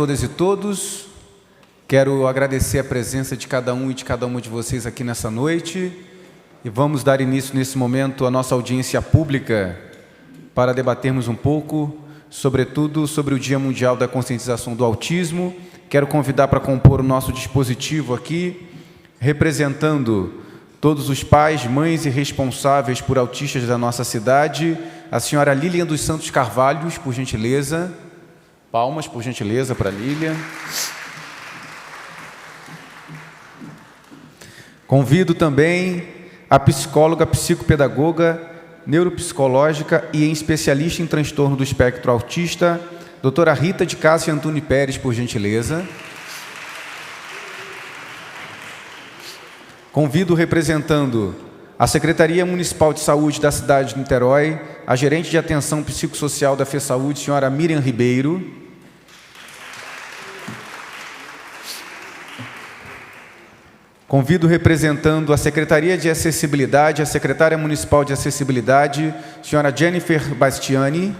Todas e todos, quero agradecer a presença de cada um e de cada uma de vocês aqui nessa noite e vamos dar início nesse momento à nossa audiência pública para debatermos um pouco, sobretudo sobre o Dia Mundial da Conscientização do Autismo. Quero convidar para compor o nosso dispositivo aqui, representando todos os pais, mães e responsáveis por autistas da nossa cidade, a senhora Lilian dos Santos Carvalhos, por gentileza. Palmas, por gentileza, para a Lilian. Convido também a psicóloga, psicopedagoga, neuropsicológica e especialista em transtorno do espectro autista, doutora Rita de Cássia Antuni Pérez, por gentileza. Convido, representando a Secretaria Municipal de Saúde da cidade de Niterói, a gerente de atenção psicossocial da FESaúde, senhora Miriam Ribeiro. Convido, representando a Secretaria de Acessibilidade, a secretária municipal de Acessibilidade, senhora Jennifer Bastiani.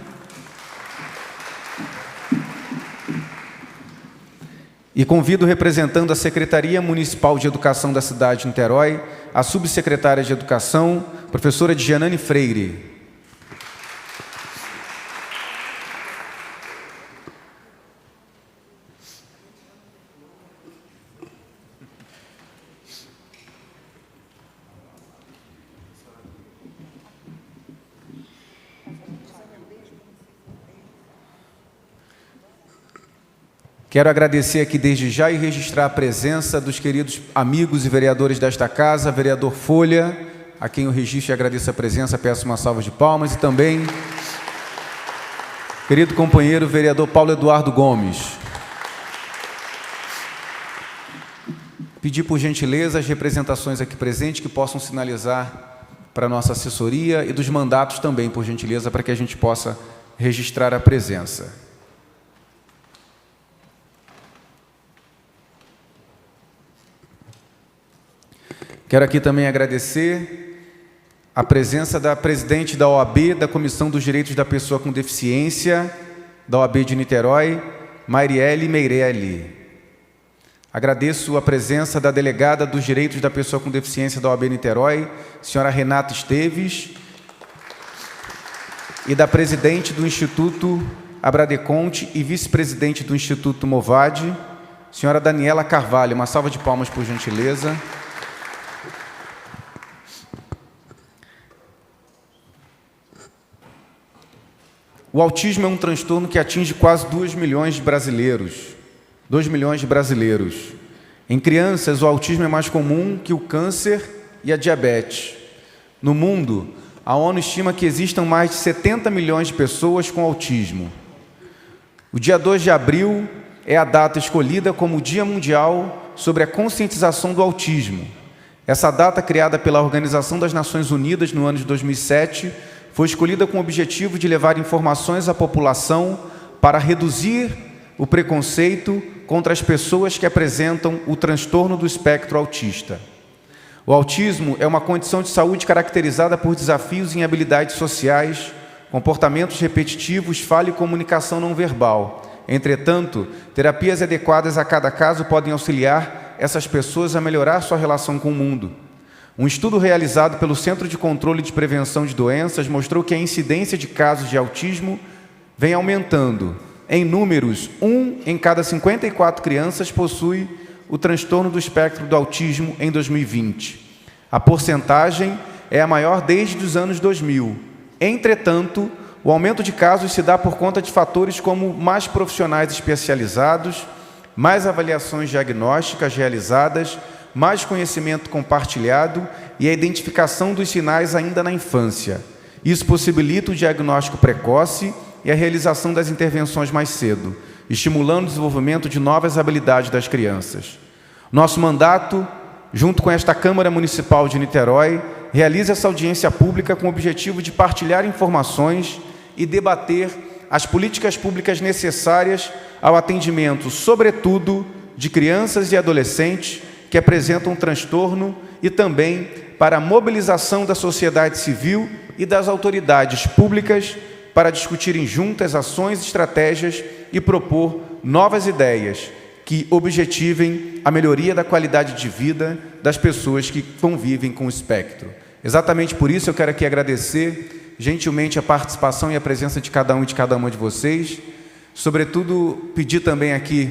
E convido, representando a Secretaria Municipal de Educação da cidade de Niterói, a subsecretária de Educação, professora Gianane Freire. Quero agradecer aqui desde já e registrar a presença dos queridos amigos e vereadores desta casa, vereador Folha, a quem eu registro e agradeço a presença, peço uma salva de palmas, e também querido companheiro vereador Paulo Eduardo Gomes. Pedir por gentileza as representações aqui presentes que possam sinalizar para a nossa assessoria e dos mandatos também, por gentileza, para que a gente possa registrar a presença. Quero aqui também agradecer a presença da presidente da OAB, da Comissão dos Direitos da Pessoa com Deficiência, da OAB de Niterói, Marielle Meirelli. Agradeço a presença da delegada dos Direitos da Pessoa com Deficiência da OAB Niterói, senhora Renata Esteves, e da presidente do Instituto Abradeconte e vice-presidente do Instituto Movade, senhora Daniela Carvalho. Uma salva de palmas, por gentileza. O autismo é um transtorno que atinge quase 2 milhões de brasileiros. 2 milhões de brasileiros. Em crianças, o autismo é mais comum que o câncer e a diabetes. No mundo, a ONU estima que existam mais de 70 milhões de pessoas com autismo. O dia 2 de abril é a data escolhida como o Dia Mundial sobre a Conscientização do Autismo. Essa data, criada pela Organização das Nações Unidas no ano de 2007, foi escolhida com o objetivo de levar informações à população para reduzir o preconceito contra as pessoas que apresentam o transtorno do espectro autista. O autismo é uma condição de saúde caracterizada por desafios em habilidades sociais, comportamentos repetitivos, falha e comunicação não verbal. Entretanto, terapias adequadas a cada caso podem auxiliar essas pessoas a melhorar sua relação com o mundo. Um estudo realizado pelo Centro de Controle e de Prevenção de Doenças mostrou que a incidência de casos de autismo vem aumentando. Em números, 1 em cada 54 crianças possui o transtorno do espectro do autismo em 2020. A porcentagem é a maior desde os anos 2000. Entretanto, o aumento de casos se dá por conta de fatores como mais profissionais especializados, mais avaliações diagnósticas realizadas, mais conhecimento compartilhado e a identificação dos sinais ainda na infância. Isso possibilita o diagnóstico precoce e a realização das intervenções mais cedo, estimulando o desenvolvimento de novas habilidades das crianças. Nosso mandato, junto com esta Câmara Municipal de Niterói, realiza essa audiência pública com o objetivo de partilhar informações e debater as políticas públicas necessárias ao atendimento, sobretudo, de crianças e adolescentes que apresentam um transtorno e também para a mobilização da sociedade civil e das autoridades públicas para discutirem juntas ações e estratégias e propor novas ideias que objetivem a melhoria da qualidade de vida das pessoas que convivem com o espectro. Exatamente por isso eu quero aqui agradecer gentilmente a participação e a presença de cada um e de cada uma de vocês. Sobretudo, pedir também aqui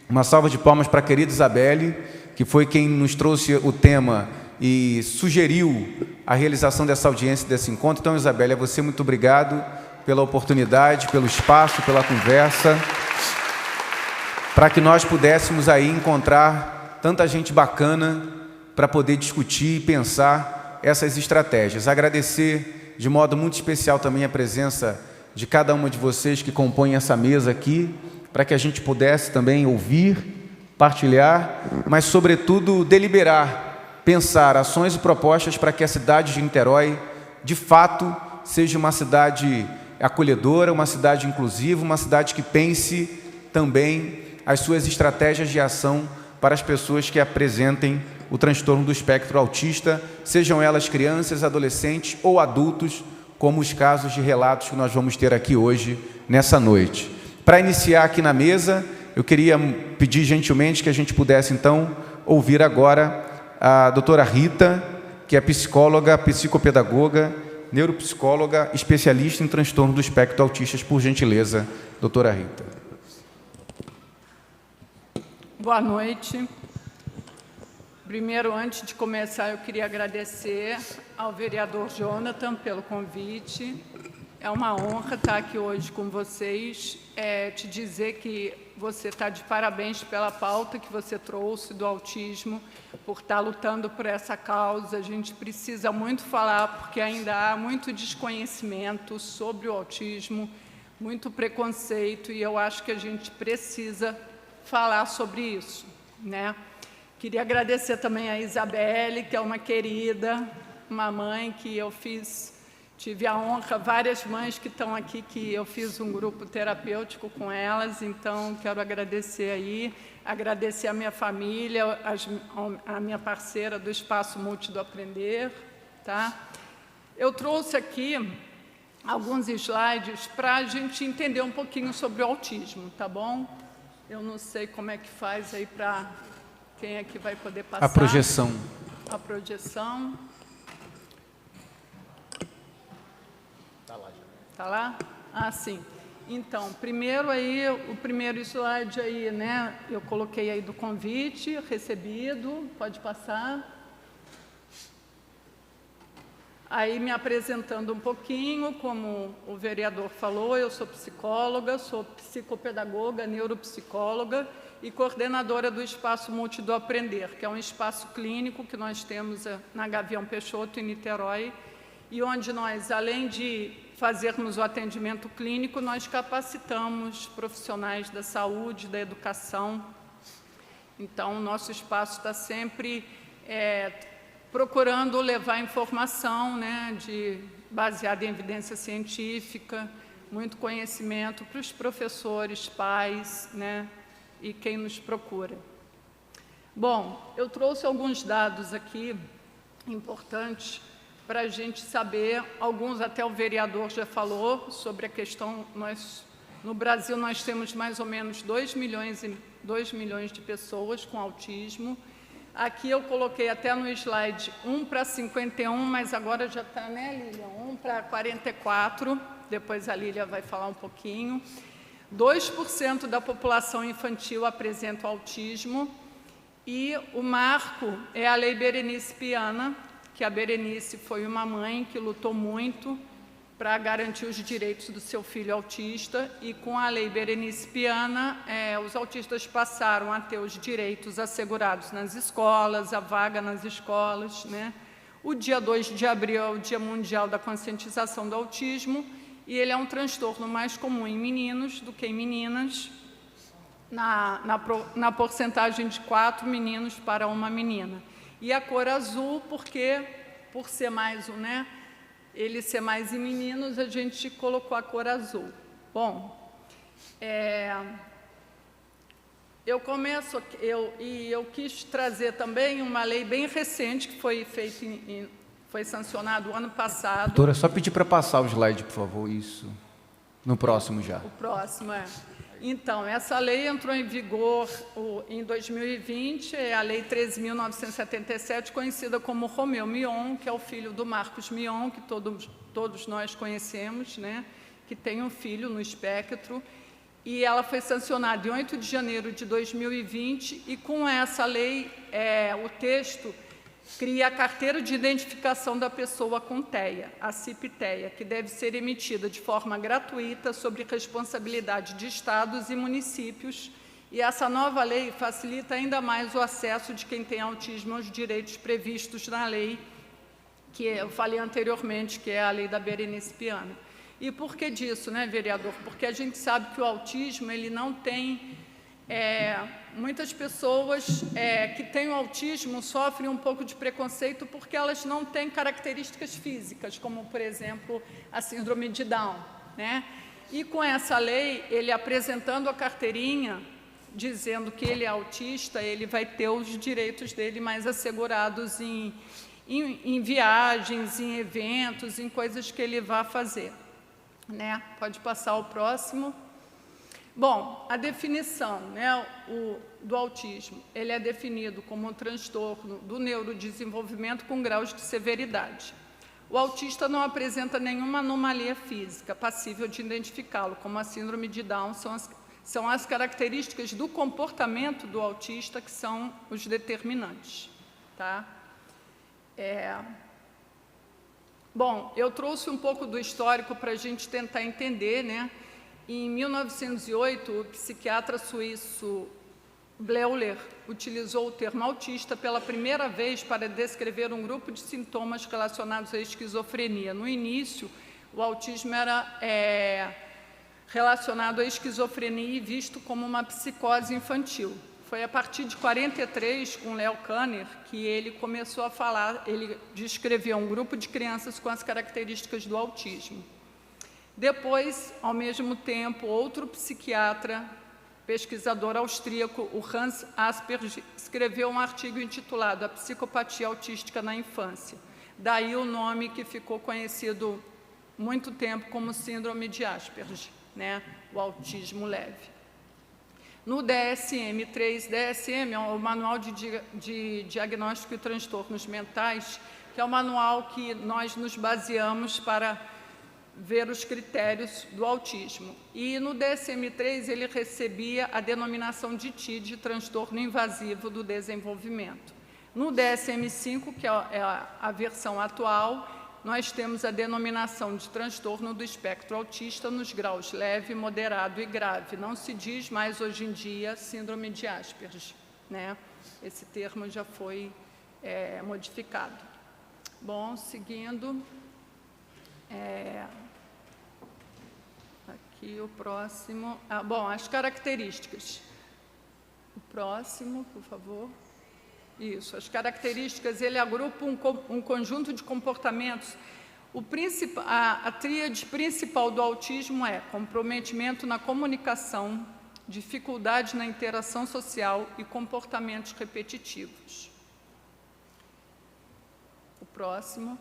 uma salva de palmas para a querida Isabelle, que foi quem nos trouxe o tema e sugeriu a realização dessa audiência, desse encontro. Então, Isabelle, a você muito obrigado pela oportunidade, pelo espaço, pela conversa, para que nós pudéssemos aí encontrar tanta gente bacana para poder discutir e pensar essas estratégias. Agradecer de modo muito especial também a presença de cada uma de vocês que compõem essa mesa aqui, para que a gente pudesse também ouvir, partilhar, mas, sobretudo, deliberar, pensar ações e propostas para que a cidade de Niterói, de fato, seja uma cidade acolhedora, uma cidade inclusiva, uma cidade que pense também as suas estratégias de ação para as pessoas que apresentem o transtorno do espectro autista, sejam elas crianças, adolescentes ou adultos, como os casos de relatos que nós vamos ter aqui hoje, nessa noite. Para iniciar aqui na mesa, eu queria pedir gentilmente que a gente pudesse, então, ouvir agora a doutora Rita, que é psicóloga, psicopedagoga, neuropsicóloga, especialista em transtorno do espectro autista. Por gentileza, doutora Rita. Boa noite. Primeiro, antes de começar, eu queria agradecer ao vereador Jonathan pelo convite. É uma honra estar aqui hoje com vocês. Te dizer que você está de parabéns pela pauta que você trouxe do autismo, por estar lutando por essa causa. A gente precisa muito falar, porque ainda há muito desconhecimento sobre o autismo, muito preconceito, e eu acho que a gente precisa falar sobre isso, né? Queria agradecer também a Isabelle, que é uma querida, uma mãe que eu tive a honra, várias mães que estão aqui, que eu fiz um grupo terapêutico com elas, então quero agradecer aí, agradecer a minha família, a minha parceira do Espaço Multi do Aprender, tá? Eu trouxe aqui alguns slides para a gente entender um pouquinho sobre o autismo, tá bom? Eu não sei como é que faz aí para quem é que vai poder passar. A projeção. A projeção. Está lá já. Está lá? Ah, sim. Então, primeiro aí, o primeiro slide aí, né? Eu coloquei aí do convite recebido. Pode passar. Aí, me apresentando um pouquinho, como o vereador falou, eu sou psicóloga, sou psicopedagoga, neuropsicóloga e coordenadora do Espaço Multi do Aprender, que é um espaço clínico que nós temos na Gavião Peixoto, em Niterói, e onde nós, além de fazermos o atendimento clínico, nós capacitamos profissionais da saúde, da educação. Então, o nosso espaço está sempre procurando levar informação, né, baseada em evidência científica, muito conhecimento para os professores, pais, né, e quem nos procura. Bom, eu trouxe alguns dados aqui importantes para a gente saber, alguns até o vereador já falou sobre a questão, no Brasil nós temos mais ou menos 2 milhões de pessoas com autismo. Aqui eu coloquei até no slide 1 para 51, mas agora já está, né, Lília? 1 para 44, depois a Lília vai falar um pouquinho. 2% da população infantil apresenta autismo e o marco é a Lei Berenice Piana, que a Berenice foi uma mãe que lutou muito para garantir os direitos do seu filho autista, e com a Lei Berenice Piana, os autistas passaram a ter os direitos assegurados nas escolas, a vaga nas escolas, né? O dia 2 de abril é o Dia Mundial da Conscientização do Autismo, e ele é um transtorno mais comum em meninos do que em meninas, na porcentagem de 4 meninos para uma menina. E a cor azul, porque, por ser mais né, ele ser mais em meninos, a gente colocou a cor azul. Bom, eu quis trazer também uma lei bem recente, que foi feita, foi sancionado o ano passado. Doutora, só pedir para passar o slide, por favor, isso. No próximo já. O próximo, é. Então, essa lei entrou em vigor em 2020, é a Lei 13.977, conhecida como Romeu Mion, que é o filho do Marcos Mion, que todos nós conhecemos, né? Que tem um filho no espectro, e ela foi sancionada em 8 de janeiro de 2020, e com essa lei, o texto cria a Carteira de Identificação da Pessoa com TEA, a CIP-TEA, que deve ser emitida de forma gratuita sobre responsabilidade de estados e municípios, e essa nova lei facilita ainda mais o acesso de quem tem autismo aos direitos previstos na lei, que eu falei anteriormente, que é a lei da Berenice Piana. E por que disso, né, vereador? Porque a gente sabe que o autismo, ele não tem... muitas pessoas que têm o autismo sofrem um pouco de preconceito porque elas não têm características físicas, como, por exemplo, a síndrome de Down, né? E com essa lei, ele apresentando a carteirinha, dizendo que ele é autista, ele vai ter os direitos dele mais assegurados em viagens, em eventos, em coisas que ele vá fazer, né? Pode passar o próximo. Bom, a definição, né, do autismo, ele é definido como um transtorno do neurodesenvolvimento com graus de severidade. O autista não apresenta nenhuma anomalia física passível de identificá-lo, como a síndrome de Down, são as características do comportamento do autista que são os determinantes, tá? Bom, eu trouxe um pouco do histórico para a gente tentar entender, né? Em 1908, o psiquiatra suíço Bleuler utilizou o termo autista pela primeira vez para descrever um grupo de sintomas relacionados à esquizofrenia. No início, o autismo era relacionado à esquizofrenia e visto como uma psicose infantil. Foi a partir de 43, com Leo Kanner, que ele começou a falar, ele descreveu um grupo de crianças com as características do autismo. Depois, ao mesmo tempo, outro psiquiatra, pesquisador austríaco, o Hans Asperger, escreveu um artigo intitulado A Psicopatia Autística na Infância. Daí o nome que ficou conhecido muito tempo como Síndrome de Asperger, né? O autismo leve. No DSM-3, DSM é o Manual de Diagnóstico e Transtornos Mentais, que é o manual que nós nos baseamos para ver os critérios do autismo. E no DSM-3 ele recebia a denominação de TI, de transtorno invasivo do desenvolvimento. No DSM-5, que é a versão atual, nós temos a denominação de transtorno do espectro autista nos graus leve, moderado e grave. Não se diz mais hoje em dia síndrome de Asperger, né? Esse termo já foi modificado. Bom, seguindo... Aqui o próximo. Bom, as características. O próximo, por favor. Isso, as características, ele agrupa um conjunto de comportamentos. A tríade principal do autismo é comprometimento na comunicação, dificuldade na interação social e comportamentos repetitivos. O próximo.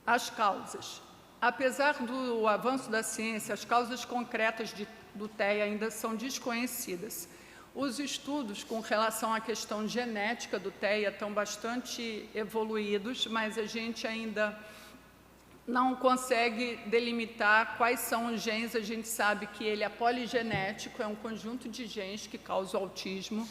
As causas. Apesar do avanço da ciência, as causas concretas do TEA ainda são desconhecidas. Os estudos com relação à questão genética do TEA estão bastante evoluídos, mas a gente ainda não consegue delimitar quais são os genes. A gente sabe que ele é poligenético, é um conjunto de genes que causa o autismo,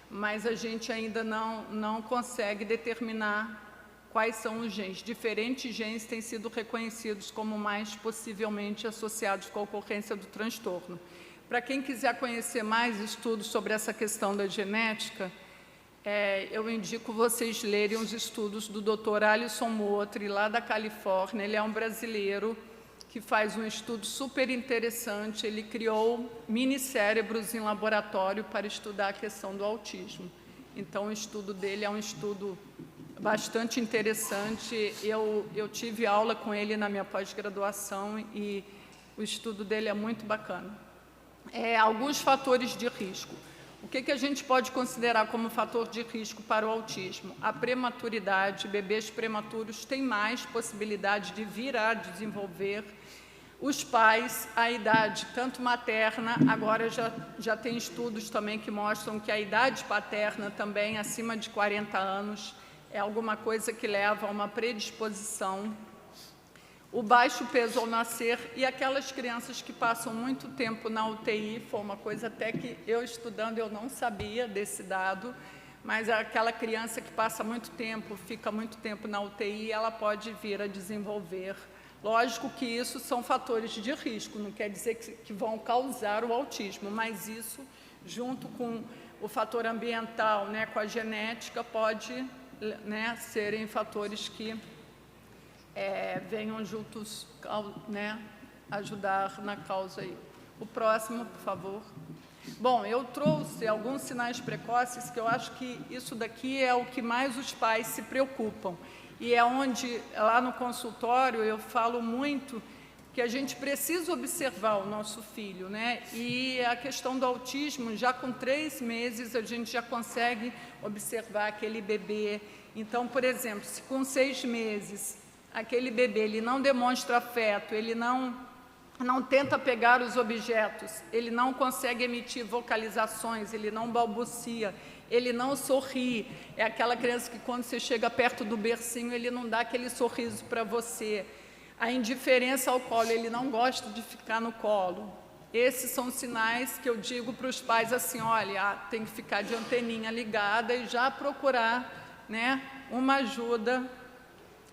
mas a gente ainda não consegue determinar quais são os genes. Diferentes genes têm sido reconhecidos como mais possivelmente associados com a ocorrência do transtorno. Para quem quiser conhecer mais estudos sobre essa questão da genética, eu indico vocês lerem os estudos do Dr. Alisson Motri, lá da Califórnia. Ele é um brasileiro que faz um estudo super interessante. Ele criou minicérebros em laboratório para estudar a questão do autismo. Então, o estudo dele é um estudo bastante interessante. Eu tive aula com ele na minha pós-graduação e o estudo dele é muito bacana. Alguns fatores de risco. O que a gente pode considerar como fator de risco para o autismo? A prematuridade, bebês prematuros têm mais possibilidade de vir a desenvolver. Os pais, a idade tanto materna, agora já tem estudos também que mostram que a idade paterna também, acima de 40 anos, é alguma coisa que leva a uma predisposição. O baixo peso ao nascer e aquelas crianças que passam muito tempo na UTI, foi uma coisa até que eu estudando eu não sabia desse dado, mas aquela criança que passa muito tempo, fica muito tempo na UTI, ela pode vir a desenvolver. Lógico que isso são fatores de risco, não quer dizer que vão causar o autismo, mas isso, junto com o fator ambiental, né, com a genética, pode, né, serem fatores que venham juntos, né, ajudar na causa aí. O próximo, por favor. Bom, eu trouxe alguns sinais precoces que eu acho que isso daqui é o que mais os pais se preocupam. E é onde, lá no consultório, eu falo muito que a gente precisa observar o nosso filho, né? E a questão do autismo, já com 3 meses, a gente já consegue observar aquele bebê. Então, por exemplo, se com 6 meses aquele bebê ele não demonstra afeto, ele não tenta pegar os objetos, ele não consegue emitir vocalizações, ele não balbucia, ele não sorri, é aquela criança que quando você chega perto do bercinho, ele não dá aquele sorriso para você. A indiferença ao colo, ele não gosta de ficar no colo. Esses são sinais que eu digo para os pais assim, olha, tem que ficar de anteninha ligada e já procurar, né, uma ajuda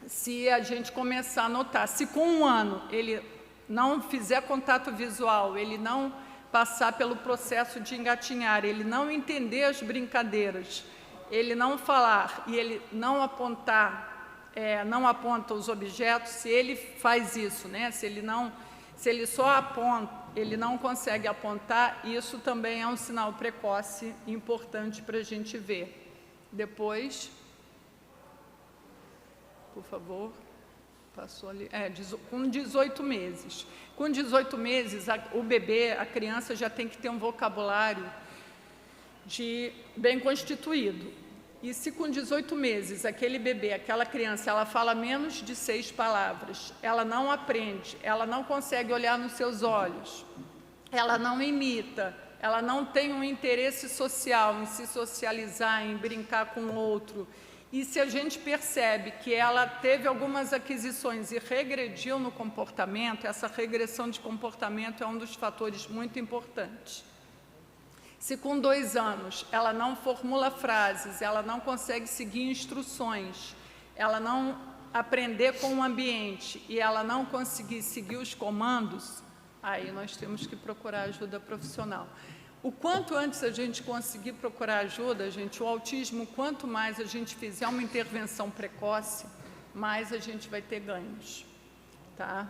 se a gente começar a notar. Se com 1 ano ele não fizer contato visual, ele não passar pelo processo de engatinhar, ele não entender as brincadeiras, ele não falar e ele não apontar, não aponta os objetos, se ele faz isso, né? Se ele só aponta, ele não consegue apontar, isso também é um sinal precoce importante para a gente ver. Depois, por favor, passou ali, com 18 meses. Com 18 meses, o bebê, a criança já tem que ter um vocabulário bem constituído. E se com 18 meses, aquele bebê, aquela criança, ela fala menos de 6 palavras, ela não aprende, ela não consegue olhar nos seus olhos, ela não imita, ela não tem um interesse social em se socializar, em brincar com o outro, e se a gente percebe que ela teve algumas aquisições e regrediu no comportamento, essa regressão de comportamento é um dos fatores muito importantes. Se com 2 anos ela não formula frases, ela não consegue seguir instruções, ela não aprender com o ambiente e ela não conseguir seguir os comandos, aí nós temos que procurar ajuda profissional. O quanto antes a gente conseguir procurar ajuda, gente, o autismo, quanto mais a gente fizer uma intervenção precoce, mais a gente vai ter ganhos, tá?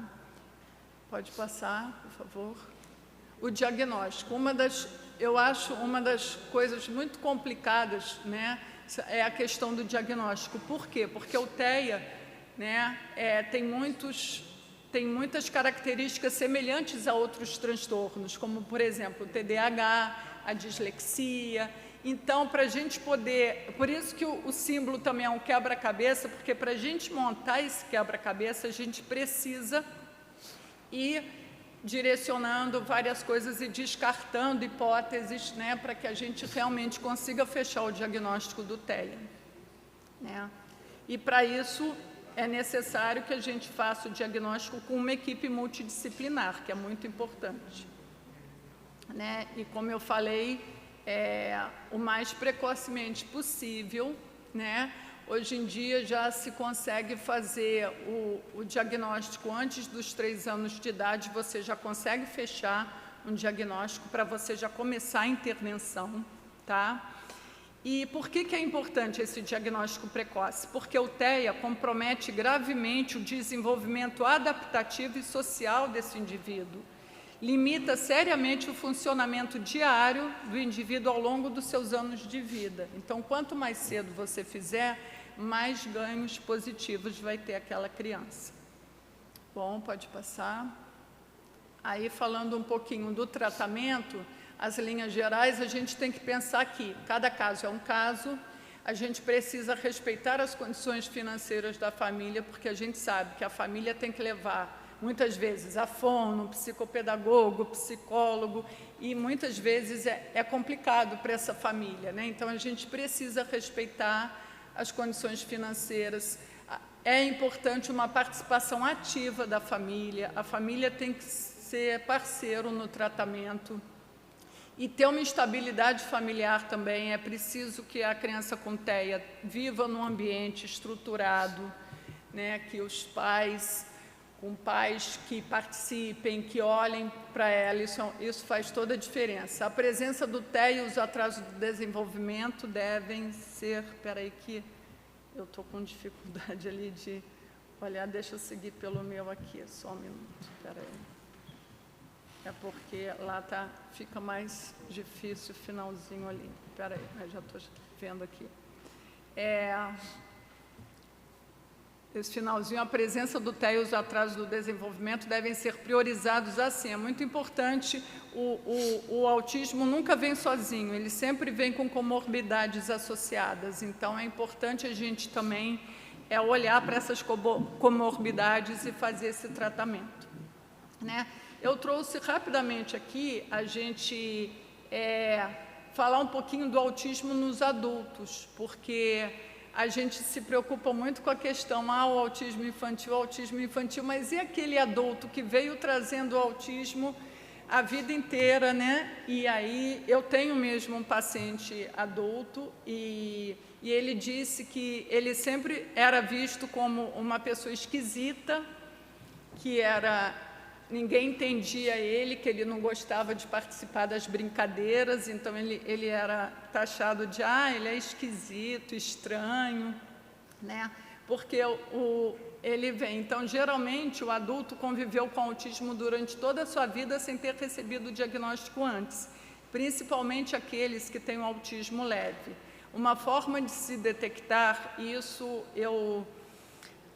Pode passar, por favor. O diagnóstico, eu acho uma das coisas muito complicadas, né, é a questão do diagnóstico. Por quê? Porque o TEA, né, tem muitas características semelhantes a outros transtornos, como, por exemplo, o TDAH, a dislexia. Então, para a gente poder... Por isso que o símbolo também é um quebra-cabeça, porque para a gente montar esse quebra-cabeça, a gente precisa ir direcionando várias coisas e descartando hipóteses, né, para que a gente realmente consiga fechar o diagnóstico do TEA, né? E, para isso, é necessário que a gente faça o diagnóstico com uma equipe multidisciplinar, que é muito importante, né? E, como eu falei, o mais precocemente possível, né? Hoje em dia já se consegue fazer o diagnóstico antes dos 3 anos de idade, você já consegue fechar um diagnóstico para você já começar a intervenção, tá? E por que é importante esse diagnóstico precoce? Porque o TEA compromete gravemente o desenvolvimento adaptativo e social desse indivíduo. Limita seriamente o funcionamento diário do indivíduo ao longo dos seus anos de vida. Então, quanto mais cedo você fizer, mais ganhos positivos vai ter aquela criança. Bom, pode passar. Aí, falando um pouquinho do tratamento, as linhas gerais, a gente tem que pensar que cada caso é um caso, a gente precisa respeitar as condições financeiras da família, porque a gente sabe que a família tem que levar, muitas vezes, a fono, psicopedagogo, psicólogo, e muitas vezes é complicado para essa família, né? Então, a gente precisa respeitar as condições financeiras. É importante uma participação ativa da família, a família tem que ser parceiro no tratamento e ter uma estabilidade familiar também. É preciso que a criança com TEA viva num ambiente estruturado, né, que os pais, com pais que participem, que olhem para ela, isso faz toda a diferença. A presença do TEA e os atrasos do desenvolvimento devem ser... Espera aí que eu estou com dificuldade ali de olhar, deixa eu seguir pelo meu aqui, só um minuto, espera aí. É porque lá fica mais difícil o finalzinho ali. Espera aí, mas já estou vendo aqui. Esse finalzinho, a presença do TEA e os atrasos do desenvolvimento devem ser priorizados assim. É muito importante, o autismo nunca vem sozinho, ele sempre vem com comorbidades associadas. Então, é importante a gente também olhar para essas comorbidades e fazer esse tratamento, né? Eu trouxe rapidamente aqui a gente falar um pouquinho do autismo nos adultos, porque a gente se preocupa muito com a questão, o autismo infantil, mas e aquele adulto que veio trazendo o autismo a vida inteira, né? E aí eu tenho mesmo um paciente adulto e ele disse que ele sempre era visto como uma pessoa esquisita, que ninguém entendia ele, que ele não gostava de participar das brincadeiras, então ele era taxado de, ele é esquisito, estranho, né? Porque ele vem. Então, geralmente, o adulto conviveu com autismo durante toda a sua vida sem ter recebido o diagnóstico antes, principalmente aqueles que têm o autismo leve. Uma forma de se detectar isso,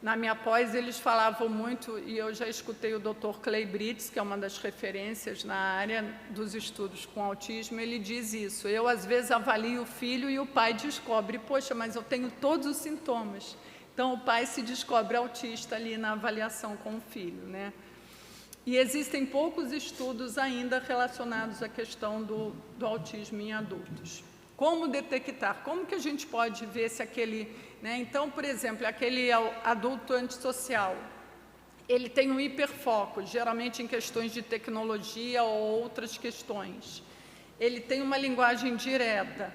na minha pós, eles falavam muito, e eu já escutei o Dr. Clay Britz, que é uma das referências na área dos estudos com autismo, ele diz isso: eu, às vezes, avalio o filho e o pai descobre, poxa, mas eu tenho todos os sintomas. Então, o pai se descobre autista ali na avaliação com o filho, né? E existem poucos estudos ainda relacionados à questão do autismo em adultos. Como detectar? Como que a gente pode ver se aquele... né? Então, por exemplo, aquele adulto antissocial, ele tem um hiperfoco, geralmente em questões de tecnologia ou outras questões. Ele tem uma linguagem direta.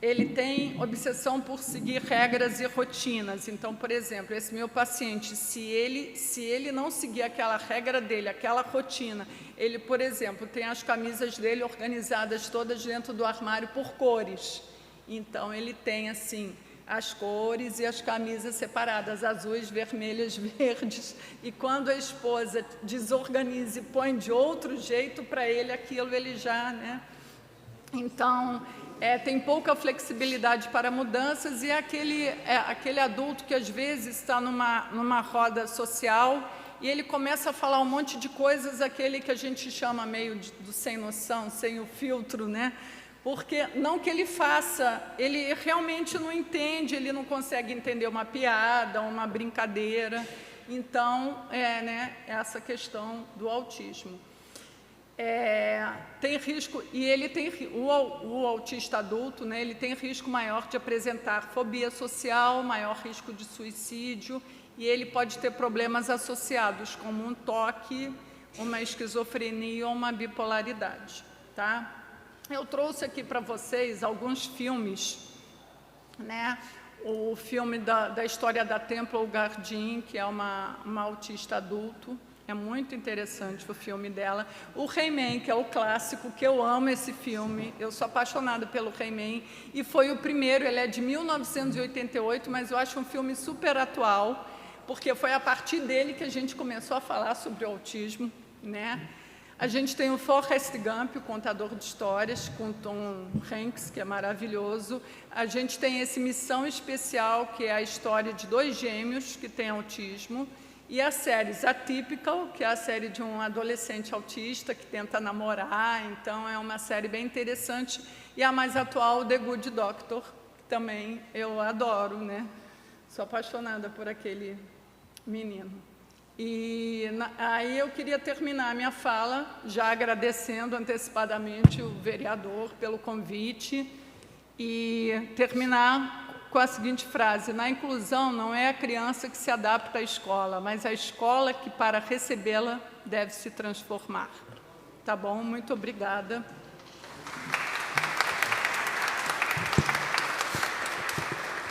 Ele tem obsessão por seguir regras e rotinas. Então, por exemplo, esse meu paciente, se ele não seguir aquela regra dele, aquela rotina, ele, por exemplo, tem as camisas dele organizadas todas dentro do armário por cores. Então, ele tem, assim, as cores e as camisas separadas, azuis, vermelhas, verdes. E quando a esposa desorganiza e põe de outro jeito para ele, aquilo ele já, né? Então, tem pouca flexibilidade para mudanças e aquele adulto que, às vezes, está numa roda social e ele começa a falar um monte de coisas, aquele que a gente chama meio do sem noção, sem o filtro, né? Porque, não que ele faça, ele realmente não entende, ele não consegue entender uma piada, uma brincadeira. Então, né, essa questão do autismo. Tem risco, e o autista adulto, né, ele tem risco maior de apresentar fobia social, maior risco de suicídio, e ele pode ter problemas associados, como um toque, uma esquizofrenia ou uma bipolaridade, tá? Eu trouxe aqui para vocês alguns filmes, né? O filme da história da Temple Grandin, que é uma autista adulto. É muito interessante o filme dela. O He-Man, que é o clássico, que eu amo esse filme. Eu sou apaixonada pelo He-Man. E foi o primeiro, ele é de 1988, mas eu acho um filme super atual, porque foi a partir dele que a gente começou a falar sobre o autismo, né? A gente tem o Forrest Gump, o contador de histórias, com Tom Hanks, que é maravilhoso. A gente tem esse Missão Especial, que é a história de 2 gêmeos que têm autismo. E a série Atypical, que é a série de um adolescente autista que tenta namorar, então é uma série bem interessante. E a mais atual, The Good Doctor, que também eu adoro, né? Sou apaixonada por aquele menino. E aí eu queria terminar a minha fala já agradecendo antecipadamente o vereador pelo convite e terminar com a seguinte frase: na inclusão não é a criança que se adapta à escola, mas a escola que, para recebê-la, deve se transformar. Tá bom? Muito obrigada.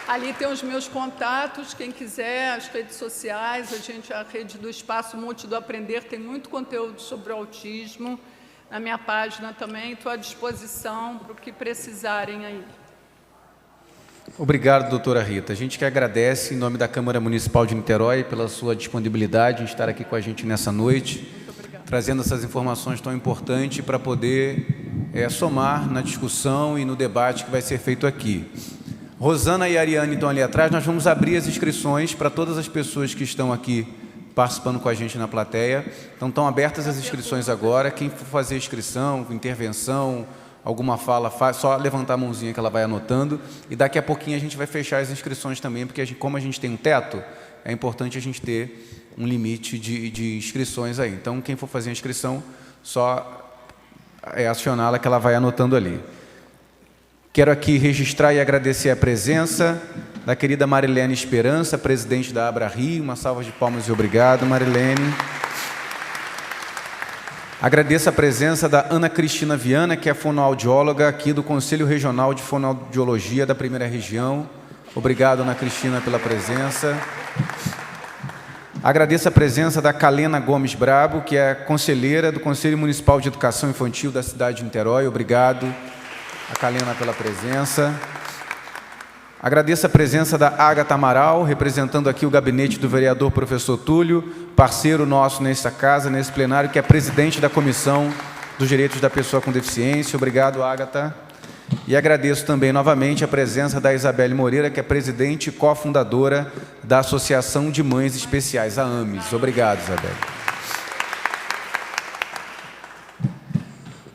Ali tem os meus contatos, quem quiser, as redes sociais, a rede do Espaço Multi do Aprender tem muito conteúdo sobre o autismo. Na minha página também, estou à disposição para o que precisarem aí. Obrigado, doutora Rita. A gente que agradece, em nome da Câmara Municipal de Niterói, pela sua disponibilidade em estar aqui com a gente nessa noite, trazendo essas informações tão importantes para poder somar na discussão e no debate que vai ser feito aqui. Rosana e Ariane estão ali atrás. Nós vamos abrir as inscrições para todas as pessoas que estão aqui participando com a gente na plateia. Então, estão abertas as inscrições agora. Quem for fazer inscrição, intervenção, alguma fala, só levantar a mãozinha que ela vai anotando. E daqui a pouquinho a gente vai fechar as inscrições também, porque como a gente tem um teto, é importante a gente ter um limite de inscrições aí. Então, quem for fazer a inscrição, só acioná-la que ela vai anotando ali. Quero aqui registrar e agradecer a presença da querida Marilene Esperança, presidente da Abra Rio. Uma salva de palmas e obrigado, Marilene. Agradeço a presença da Ana Cristina Viana, que é fonoaudióloga aqui do Conselho Regional de Fonoaudiologia da Primeira Região. Obrigado, Ana Cristina, pela presença. Agradeço a presença da Kalena Gomes Brabo, que é conselheira do Conselho Municipal de Educação Infantil da cidade de Niterói. Obrigado, a Kalena, pela presença. Agradeço a presença da Ágata Amaral, representando aqui o gabinete do vereador professor Túlio, parceiro nosso nessa casa, nesse plenário, que é presidente da Comissão dos Direitos da Pessoa com Deficiência. Obrigado, Ágata. E agradeço também novamente a presença da Isabelle Moreira, que é presidente e cofundadora da Associação de Mães Especiais, a AMES. Obrigado, Isabelle.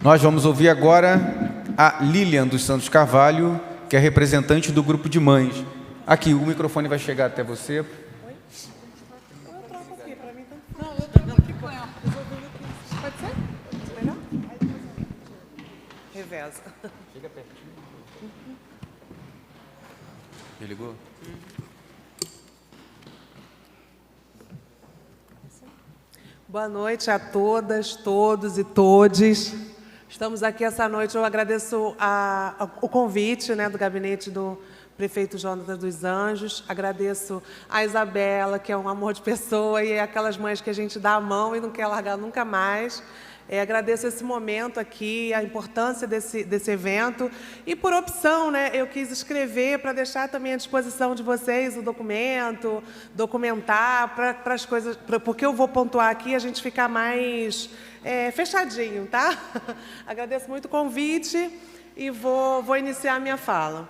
Nós vamos ouvir agora a Lilian dos Santos Carvalho, que é representante do grupo de mães. Aqui, o microfone vai chegar até você. Oi? Eu troco aqui, para mim tá... Não, eu troco aqui com ela. Pode ser? Melhor? Reveza. Chega pertinho. Já ligou? Boa noite a todas, todos e todes. Estamos aqui essa noite, eu agradeço o convite, né, do gabinete do prefeito Jonatas dos Anjos, agradeço a Isabela, que é um amor de pessoa, e é aquelas mães que a gente dá a mão e não quer largar nunca mais. Agradeço esse momento aqui, a importância desse evento, e por opção, né, eu quis escrever para deixar também à disposição de vocês o documento, documentar, para as coisas, porque eu vou pontuar aqui, a gente ficar mais fechadinho, tá? Agradeço muito o convite e vou iniciar a minha fala.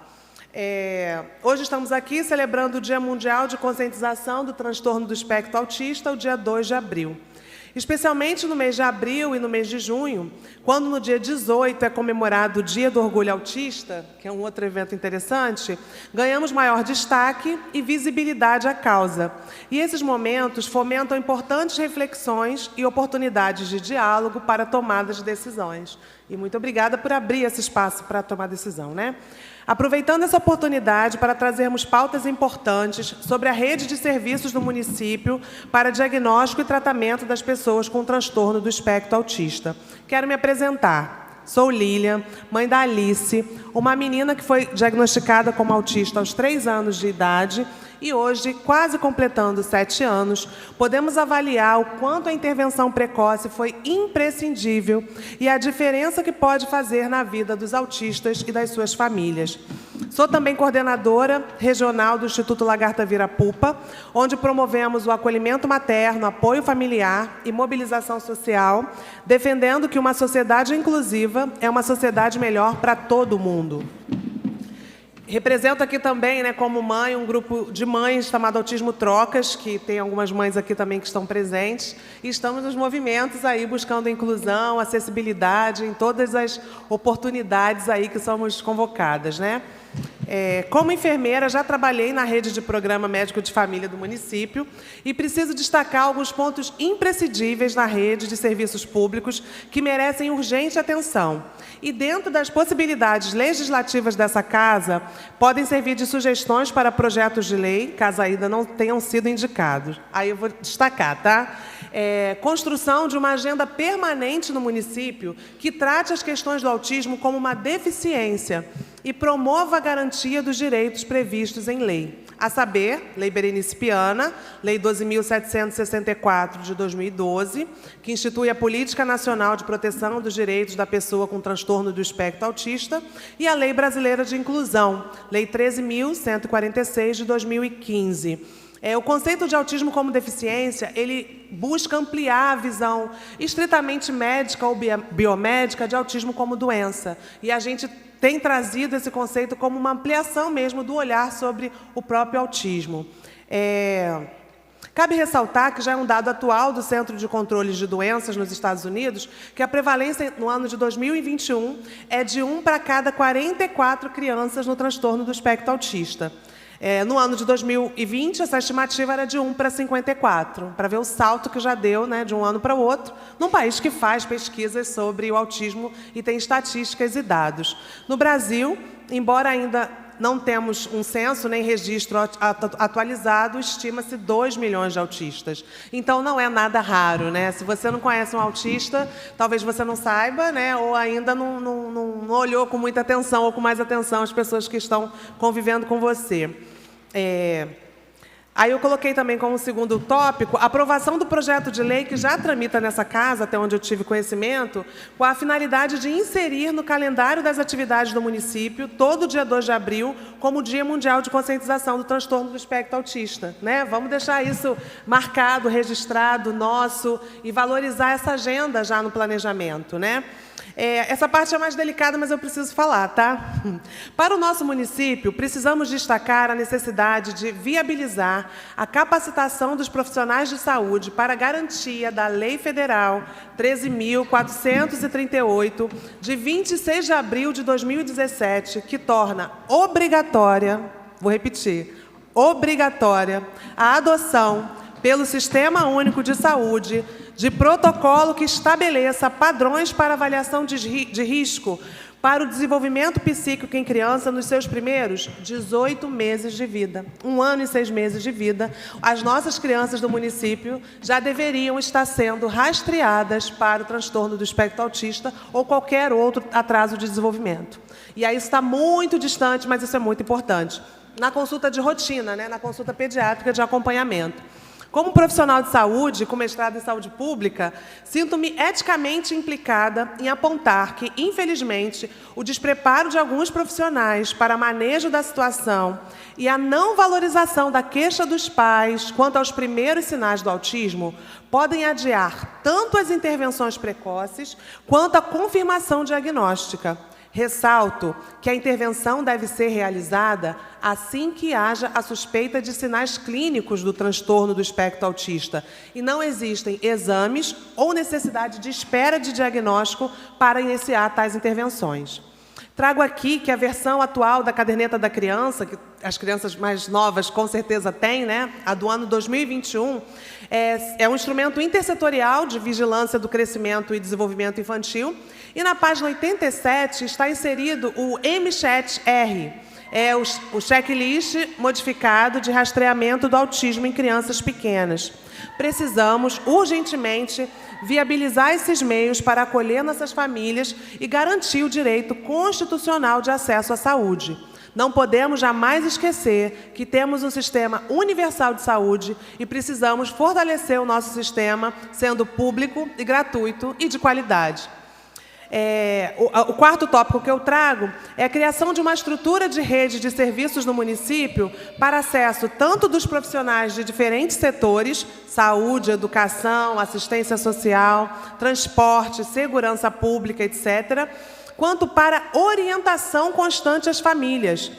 Hoje estamos aqui celebrando o Dia Mundial de Conscientização do Transtorno do Espectro Autista, o dia 2 de abril. Especialmente no mês de abril e no mês de junho, quando no dia 18 é comemorado o Dia do Orgulho Autista, que é um outro evento interessante, ganhamos maior destaque e visibilidade à causa. E esses momentos fomentam importantes reflexões e oportunidades de diálogo para a tomada de decisões. E muito obrigada por abrir esse espaço para tomar decisão, né? Aproveitando essa oportunidade para trazermos pautas importantes sobre a rede de serviços do município para diagnóstico e tratamento das pessoas com transtorno do espectro autista. Quero me apresentar. Sou Lilian, mãe da Alice, uma menina que foi diagnosticada como autista aos 3 anos de idade e hoje, quase completando 7 anos, podemos avaliar o quanto a intervenção precoce foi imprescindível e a diferença que pode fazer na vida dos autistas e das suas famílias. Sou também coordenadora regional do Instituto Lagarta Virapupa, onde promovemos o acolhimento materno, apoio familiar e mobilização social, defendendo que uma sociedade inclusiva é uma sociedade melhor para todo mundo. Represento aqui também, né, como mãe, um grupo de mães chamado Autismo Trocas, que tem algumas mães aqui também que estão presentes, e estamos nos movimentos aí buscando inclusão, acessibilidade em todas as oportunidades aí que somos convocadas, né? Como enfermeira, já trabalhei na rede de programa médico de família do município e preciso destacar alguns pontos imprescindíveis na rede de serviços públicos que merecem urgente atenção. E dentro das possibilidades legislativas dessa casa, podem servir de sugestões para projetos de lei, caso ainda não tenham sido indicados. Aí eu vou destacar, tá? Construção de uma agenda permanente no município que trate as questões do autismo como uma deficiência e promova a garantia dos direitos previstos em lei. A saber, Lei Berenice Piana, Lei 12.764 de 2012, que institui a Política Nacional de Proteção dos Direitos da Pessoa com Transtorno do Espectro Autista, e a Lei Brasileira de Inclusão, Lei 13.146 de 2015. O conceito de autismo como deficiência, ele busca ampliar a visão estritamente médica ou biomédica de autismo como doença. E a gente tem trazido esse conceito como uma ampliação mesmo do olhar sobre o próprio autismo. Cabe ressaltar que já é um dado atual do Centro de Controle de Doenças nos Estados Unidos, que a prevalência no ano de 2021 é de 1 para cada 44 crianças no transtorno do espectro autista. No ano de 2020, essa estimativa era de 1 para 54, para ver o salto que já deu, né, de um ano para o outro, num país que faz pesquisas sobre o autismo e tem estatísticas e dados. No Brasil, embora ainda não temos um censo nem registro atualizado, estima-se 2 milhões de autistas. Então, não é nada raro, né? Se você não conhece um autista, talvez você não saiba, né? Ou ainda não olhou com muita atenção ou com mais atenção as pessoas que estão convivendo com você. Aí eu coloquei também como segundo tópico a aprovação do projeto de lei que já tramita nessa casa, até onde eu tive conhecimento, com a finalidade de inserir no calendário das atividades do município, todo dia 2 de abril, como o Dia Mundial de Conscientização do Transtorno do Espectro Autista, né? Vamos deixar isso marcado, registrado, nosso, e valorizar essa agenda já no planejamento, né? Essa parte é mais delicada, mas eu preciso falar, tá? Para o nosso município, precisamos destacar a necessidade de viabilizar a capacitação dos profissionais de saúde para a garantia da Lei Federal 13.438, de 26 de abril de 2017, que torna obrigatória, vou repetir, obrigatória a adoção pelo Sistema Único de Saúde de protocolo que estabeleça padrões para avaliação de risco para o desenvolvimento psíquico em criança nos seus primeiros 18 meses de vida. 1 ano e 6 meses de vida, as nossas crianças do município já deveriam estar sendo rastreadas para o transtorno do espectro autista ou qualquer outro atraso de desenvolvimento. E aí isso está muito distante, mas isso é muito importante. Na consulta de rotina, né, na consulta pediátrica de acompanhamento. Como profissional de saúde, com mestrado em saúde pública, sinto-me eticamente implicada em apontar que, infelizmente, o despreparo de alguns profissionais para manejo da situação e a não valorização da queixa dos pais quanto aos primeiros sinais do autismo podem adiar tanto as intervenções precoces quanto a confirmação diagnóstica. Ressalto que a intervenção deve ser realizada assim que haja a suspeita de sinais clínicos do transtorno do espectro autista e não existem exames ou necessidade de espera de diagnóstico para iniciar tais intervenções. Trago aqui que a versão atual da caderneta da criança, que as crianças mais novas com certeza têm, né? A do ano 2021, é um instrumento intersetorial de vigilância do crescimento e desenvolvimento infantil. E na página 87 está inserido o MCHR, o checklist modificado de rastreamento do autismo em crianças pequenas. Precisamos, urgentemente, viabilizar esses meios para acolher nossas famílias e garantir o direito constitucional de acesso à saúde. Não podemos jamais esquecer que temos um sistema universal de saúde e precisamos fortalecer o nosso sistema, sendo público e gratuito e de qualidade. O quarto tópico que eu trago é a criação de uma estrutura de rede de serviços no município para acesso tanto dos profissionais de diferentes setores, saúde, educação, assistência social, transporte, segurança pública, etc., quanto para orientação constante às famílias.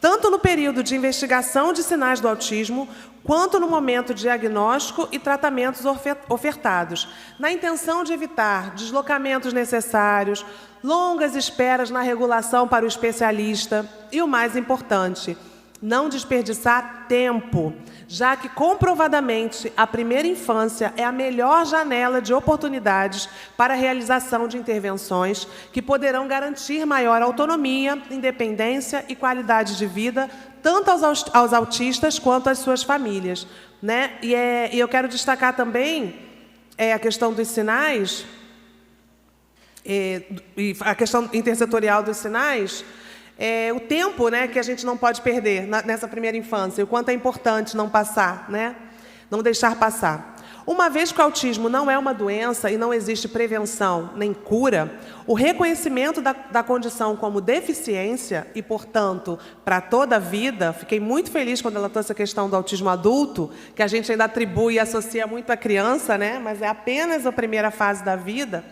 tanto no período de investigação de sinais do autismo, quanto no momento de diagnóstico e tratamentos ofertados, na intenção de evitar deslocamentos necessários, longas esperas na regulação para o especialista e, o mais importante, não desperdiçar tempo, já que, comprovadamente, a primeira infância é a melhor janela de oportunidades para a realização de intervenções que poderão garantir maior autonomia, independência e qualidade de vida, tanto aos autistas quanto às suas famílias, né? E eu quero destacar também a questão dos sinais, e a questão intersetorial dos sinais, o tempo, né, que a gente não pode perder nessa primeira infância, o quanto é importante não passar, né, não deixar passar. Uma vez que o autismo não é uma doença e não existe prevenção nem cura, o reconhecimento da condição como deficiência e, portanto, para toda a vida, fiquei muito feliz quando ela trouxe a questão do autismo adulto, que a gente ainda atribui e associa muito à criança, né, mas é apenas a primeira fase da vida,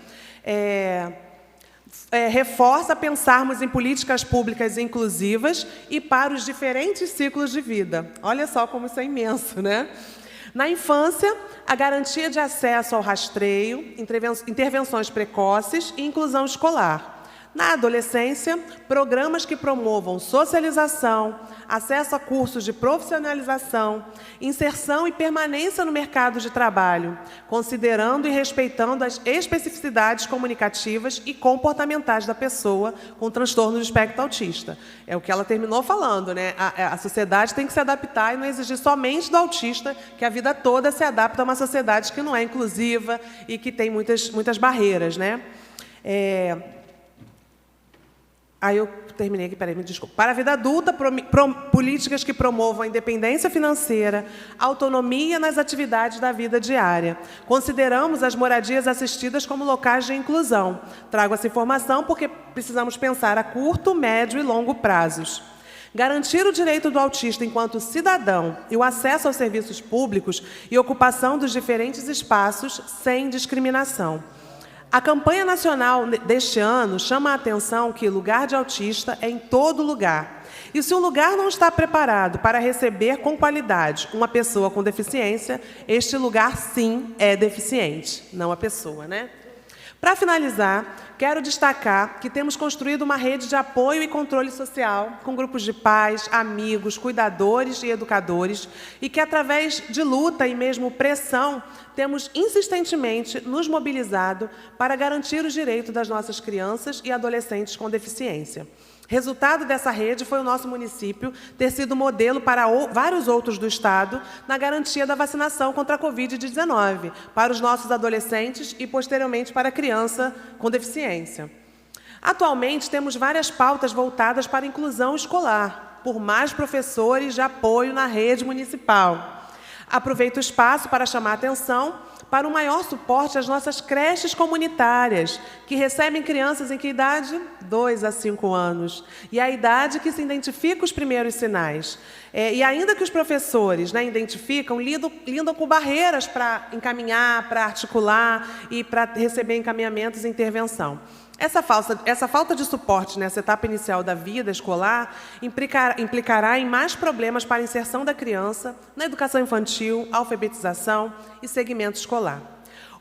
reforça pensarmos em políticas públicas inclusivas e para os diferentes ciclos de vida. Olha só como isso é imenso, né? Na infância, a garantia de acesso ao rastreio, intervenções precoces e inclusão escolar. Na adolescência, programas que promovam socialização, acesso a cursos de profissionalização, inserção e permanência no mercado de trabalho, considerando e respeitando as especificidades comunicativas e comportamentais da pessoa com transtorno do espectro autista. É o que ela terminou falando, né? A sociedade tem que se adaptar e não exigir somente do autista que a vida toda se adapta a uma sociedade que não é inclusiva e que tem muitas barreiras, né? Aí eu terminei aqui, peraí, me desculpa. Para a vida adulta, políticas que promovam a independência financeira, autonomia nas atividades da vida diária. Consideramos as moradias assistidas como locais de inclusão. Trago essa informação porque precisamos pensar a curto, médio e longo prazos. Garantir o direito do autista enquanto cidadão e o acesso aos serviços públicos e ocupação dos diferentes espaços sem discriminação. A campanha nacional deste ano chama a atenção que lugar de autista é em todo lugar. E se um lugar não está preparado para receber com qualidade uma pessoa com deficiência, este lugar, sim, é deficiente, não a pessoa, né? Para finalizar, quero destacar que temos construído uma rede de apoio e controle social com grupos de pais, amigos, cuidadores e educadores e que, através de luta e mesmo pressão, temos insistentemente nos mobilizado para garantir os direitos das nossas crianças e adolescentes com deficiência. Resultado dessa rede foi o nosso município ter sido modelo para vários outros do Estado na garantia da vacinação contra a Covid-19 para os nossos adolescentes e, posteriormente, para a criança com deficiência. Atualmente, temos várias pautas voltadas para a inclusão escolar, por mais professores de apoio na rede municipal. Aproveito o espaço para chamar a atenção para um maior suporte às nossas creches comunitárias, que recebem crianças em que idade? 2 a 5 anos. E a idade que se identifica os primeiros sinais. E ainda que os professores, né, identificam, lidam com barreiras para encaminhar, para articular e para receber encaminhamentos e intervenção. Essa falta de suporte nessa etapa inicial da vida escolar implicará em mais problemas para a inserção da criança na educação infantil, alfabetização e segmento escolar.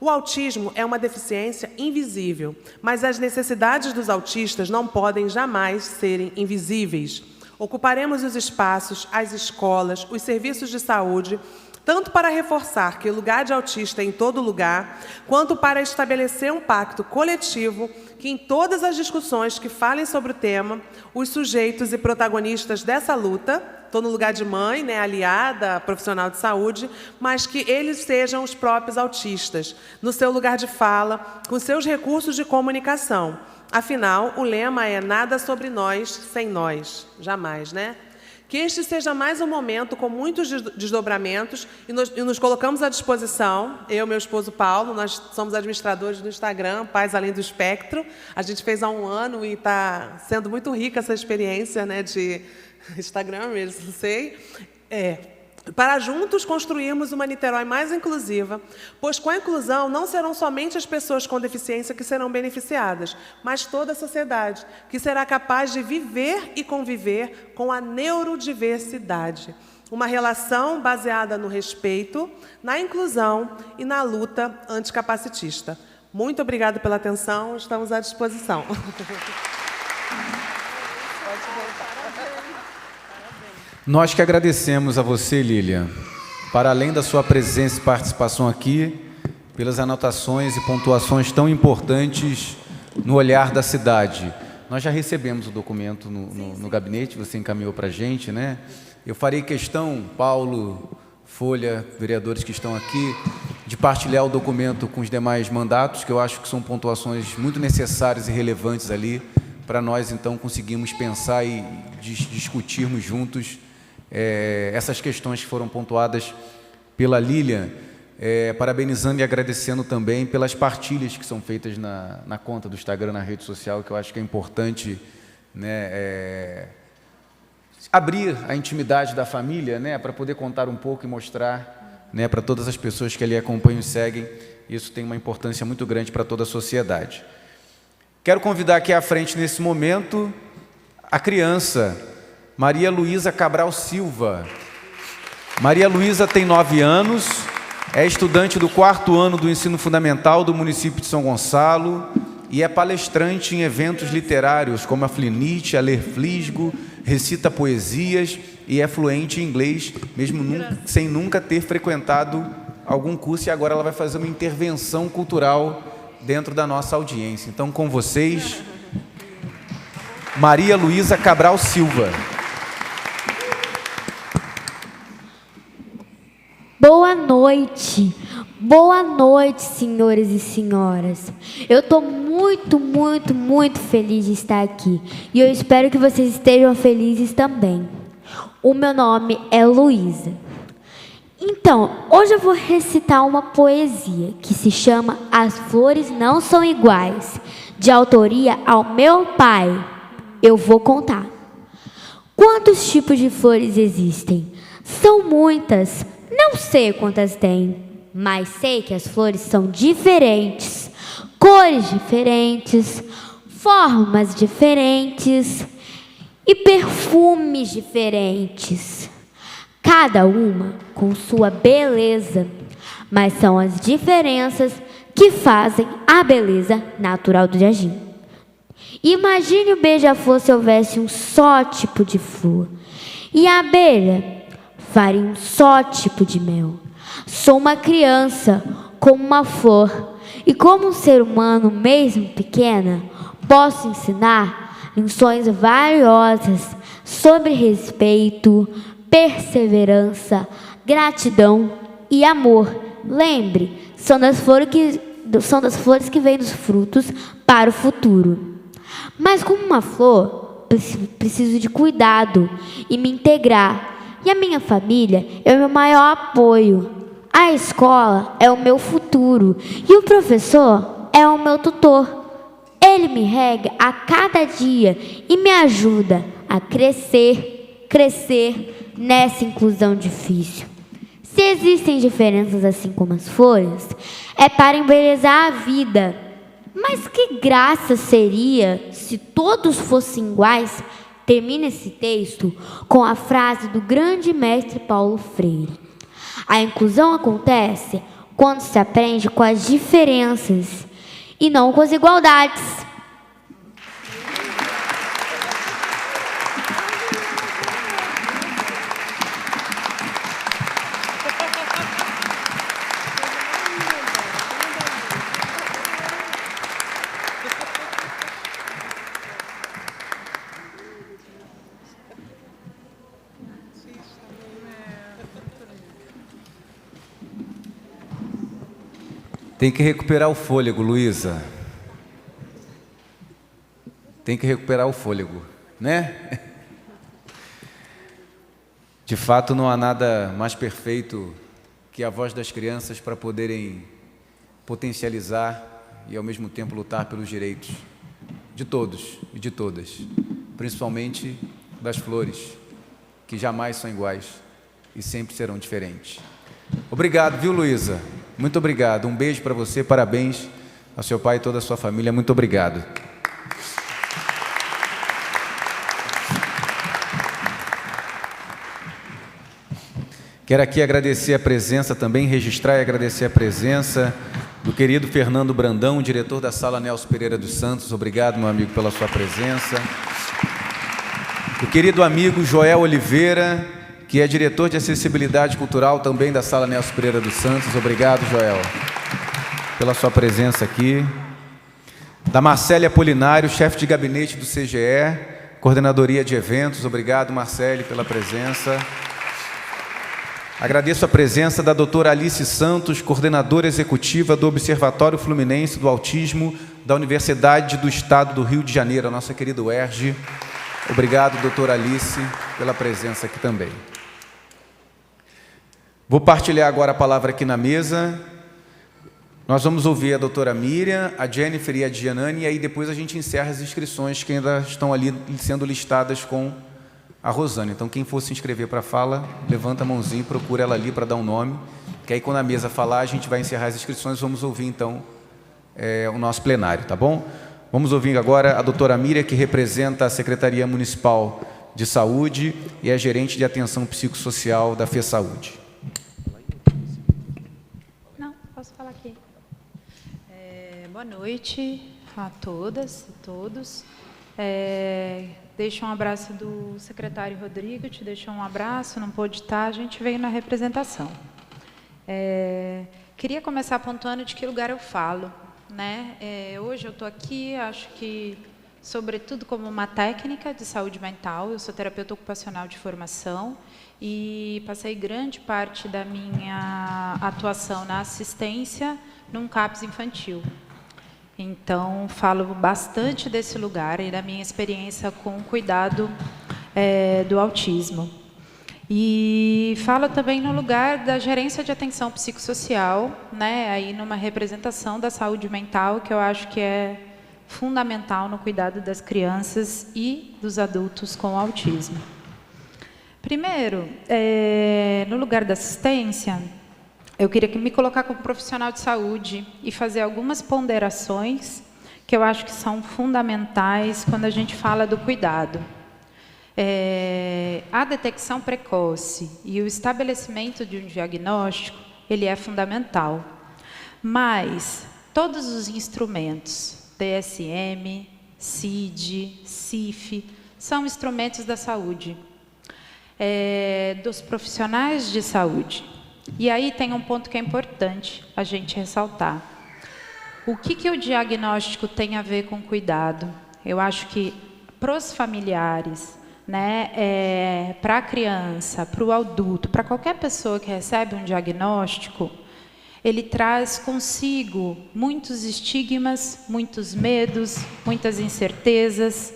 O autismo é uma deficiência invisível, mas as necessidades dos autistas não podem jamais serem invisíveis. Ocuparemos os espaços, as escolas, os serviços de saúde, tanto para reforçar que o lugar de autista é em todo lugar, quanto para estabelecer um pacto coletivo que, em todas as discussões que falem sobre o tema, os sujeitos e protagonistas dessa luta, estou no lugar de mãe, né, aliada, profissional de saúde, mas que eles sejam os próprios autistas, no seu lugar de fala, com seus recursos de comunicação. Afinal, o lema é nada sobre nós sem nós, jamais, né? Que este seja mais um momento com muitos desdobramentos e nos colocamos à disposição, eu e meu esposo Paulo, nós somos administradores do Instagram, Pais Além do Espectro. A gente fez há 1 ano e está sendo muito rica essa experiência, né, de Instagram, não sei. para juntos construirmos uma Niterói mais inclusiva, pois com a inclusão não serão somente as pessoas com deficiência que serão beneficiadas, mas toda a sociedade, que será capaz de viver e conviver com a neurodiversidade. Uma relação baseada no respeito, na inclusão e na luta anticapacitista. Muito obrigada pela atenção, estamos à disposição. Nós que agradecemos a você, Lilian, para além da sua presença e participação aqui, pelas anotações e pontuações tão importantes no olhar da cidade. Nós já recebemos o documento no gabinete, você encaminhou para a gente, né? Eu farei questão, Paulo, Folha, vereadores que estão aqui, de partilhar o documento com os demais mandatos, que eu acho que são pontuações muito necessárias e relevantes ali, para nós, então, conseguirmos pensar e discutirmos juntos essas questões que foram pontuadas pela Lilian, parabenizando e agradecendo também pelas partilhas que são feitas na conta do Instagram, na rede social, que eu acho que é importante, né, abrir a intimidade da família, né, para poder contar um pouco e mostrar, né, para todas as pessoas que ali acompanham e seguem. Isso tem uma importância muito grande para toda a sociedade. Quero convidar aqui à frente, nesse momento, a criança Maria Luísa Cabral Silva. Maria Luísa tem 9 anos, é estudante do 4º ano do ensino fundamental do município de São Gonçalo e é palestrante em eventos literários, como a Flinite, a Ler Flisgo, recita poesias e é fluente em inglês, mesmo sem nunca ter frequentado algum curso, e agora ela vai fazer uma intervenção cultural dentro da nossa audiência. Então, com vocês, Maria Luísa Cabral Silva. Boa noite, senhores e senhoras. Eu estou muito feliz de estar aqui e eu espero que vocês estejam felizes também. O meu nome é Luísa. Então, hoje eu vou recitar uma poesia que se chama As Flores Não São Iguais, de autoria ao meu pai. Eu vou contar. Quantos tipos de flores existem? São muitas. Não sei quantas tem, mas sei que as flores são diferentes, cores diferentes, formas diferentes e perfumes diferentes. Cada uma com sua beleza, mas são as diferenças que fazem a beleza natural do jardim. Imagine o beija-flor se houvesse um só tipo de flor, e a abelha faria um só tipo de mel. Sou uma criança como uma flor, e como um ser humano, mesmo pequena, posso ensinar lições valiosas sobre respeito, perseverança, gratidão e amor. Lembre, são das flores que vêm dos frutos para o futuro. Mas como uma flor, preciso de cuidado e me integrar. E a minha família é o meu maior apoio. A escola é o meu futuro. E o professor é o meu tutor. Ele me rega a cada dia e me ajuda a crescer nessa inclusão difícil. Se existem diferenças assim como as flores, é para embelezar a vida. Mas que graça seria se todos fossem iguais? Termina esse texto com a frase do grande mestre Paulo Freire. A inclusão acontece quando se aprende com as diferenças e não com as igualdades. Tem que recuperar o fôlego, Luísa. Tem que recuperar o fôlego, né? De fato, não há nada mais perfeito que a voz das crianças para poderem potencializar e, ao mesmo tempo, lutar pelos direitos de todos e de todas, principalmente das flores, que jamais são iguais e sempre serão diferentes. Obrigado, viu, Luísa? Muito obrigado. Um beijo para você, parabéns ao seu pai e toda a sua família. Muito obrigado. Quero aqui agradecer a presença também, registrar e agradecer a presença do querido Fernando Brandão, diretor da Sala Nelson Pereira dos Santos. Obrigado, meu amigo, pela sua presença. Do querido amigo Joel Oliveira, que é diretor de acessibilidade cultural também da Sala Nelson Pereira dos Santos. Obrigado, Joel, pela sua presença aqui. Da Marcele Apolinário, chefe de gabinete do CGE, coordenadoria de eventos. Obrigado, Marcele, pela presença. Agradeço a presença da doutora Alice Santos, coordenadora executiva do Observatório Fluminense do Autismo da Universidade do Estado do Rio de Janeiro, a nossa querida UERJ. Obrigado, doutora Alice, pela presença aqui também. Vou partilhar agora a palavra aqui na mesa. Nós vamos ouvir a doutora Miriam, a Jennifer e a Gianani, e aí depois a gente encerra as inscrições que ainda estão ali sendo listadas com a Rosane. Então, quem for se inscrever para a fala, levanta a mãozinha e procura ela ali para dar um nome, que aí quando a mesa falar, a gente vai encerrar as inscrições, vamos ouvir então o nosso plenário, tá bom? Vamos ouvir agora a doutora Miriam, que representa a Secretaria Municipal de Saúde e é gerente de atenção psicossocial da FESaúde. Não, posso falar aqui. Boa noite a todas e todos. Deixo um abraço do secretário Rodrigo, te deixou um abraço, não pôde estar, a gente veio na representação. Queria começar pontuando de que lugar eu falo, né? Hoje eu estou aqui, acho que, sobretudo como uma técnica de saúde mental, eu sou terapeuta ocupacional de formação e passei grande parte da minha atuação na assistência num CAPS infantil. Então, falo bastante desse lugar e da minha experiência com o cuidado do autismo. E falo também no lugar da gerência de atenção psicossocial, né, aí numa representação da saúde mental, que eu acho que é fundamental no cuidado das crianças e dos adultos com autismo. Primeiro, no lugar da assistência, eu queria me colocar como profissional de saúde e fazer algumas ponderações que eu acho que são fundamentais quando a gente fala do cuidado. A detecção precoce e o estabelecimento de um diagnóstico, ele é fundamental. Mas todos os instrumentos, DSM, CID, CIF, são instrumentos da saúde, dos profissionais de saúde. E aí tem um ponto que é importante a gente ressaltar. O que o diagnóstico tem a ver com cuidado? Eu acho que para os familiares, né, para a criança, para o adulto, para qualquer pessoa que recebe um diagnóstico, ele traz consigo muitos estigmas, muitos medos, muitas incertezas.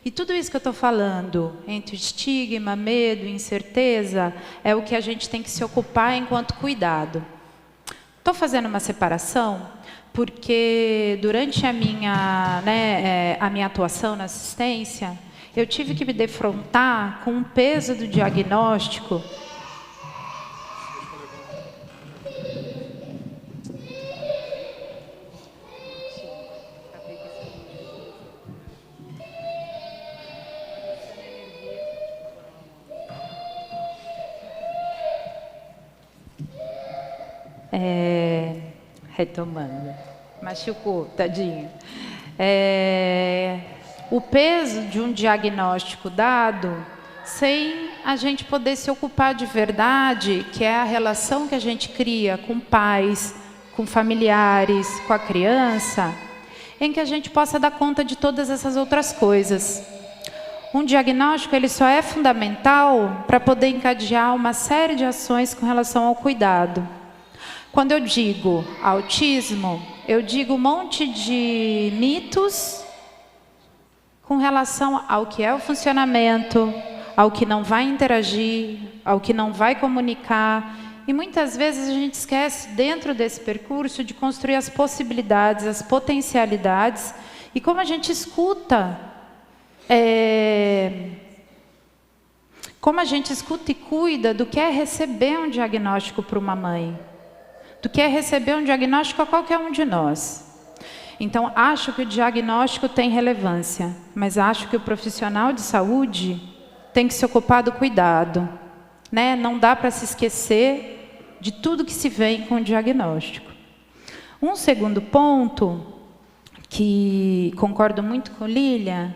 E tudo isso que eu estou falando, entre estigma, medo e incerteza, é o que a gente tem que se ocupar enquanto cuidado. Estou fazendo uma separação porque durante a minha atuação na assistência, eu tive que me defrontar com o peso do diagnóstico. Retomando, machucou, tadinho. O peso de um diagnóstico dado, sem a gente poder se ocupar de verdade, que é a relação que a gente cria com pais, com familiares, com a criança, em que a gente possa dar conta de todas essas outras coisas. Um diagnóstico ele só é fundamental para poder encadear uma série de ações com relação ao cuidado. Quando eu digo autismo, eu digo um monte de mitos com relação ao que é o funcionamento, ao que não vai interagir, ao que não vai comunicar. E muitas vezes a gente esquece, dentro desse percurso, de construir as possibilidades, as potencialidades. E como a gente escuta como a gente escuta e cuida do que é receber um diagnóstico para uma mãe, do que é receber um diagnóstico a qualquer um de nós. Então, acho que o diagnóstico tem relevância, mas acho que o profissional de saúde tem que se ocupar do cuidado, né? Não dá para se esquecer de tudo que se vem com o diagnóstico. Um segundo ponto, que concordo muito com Lilian,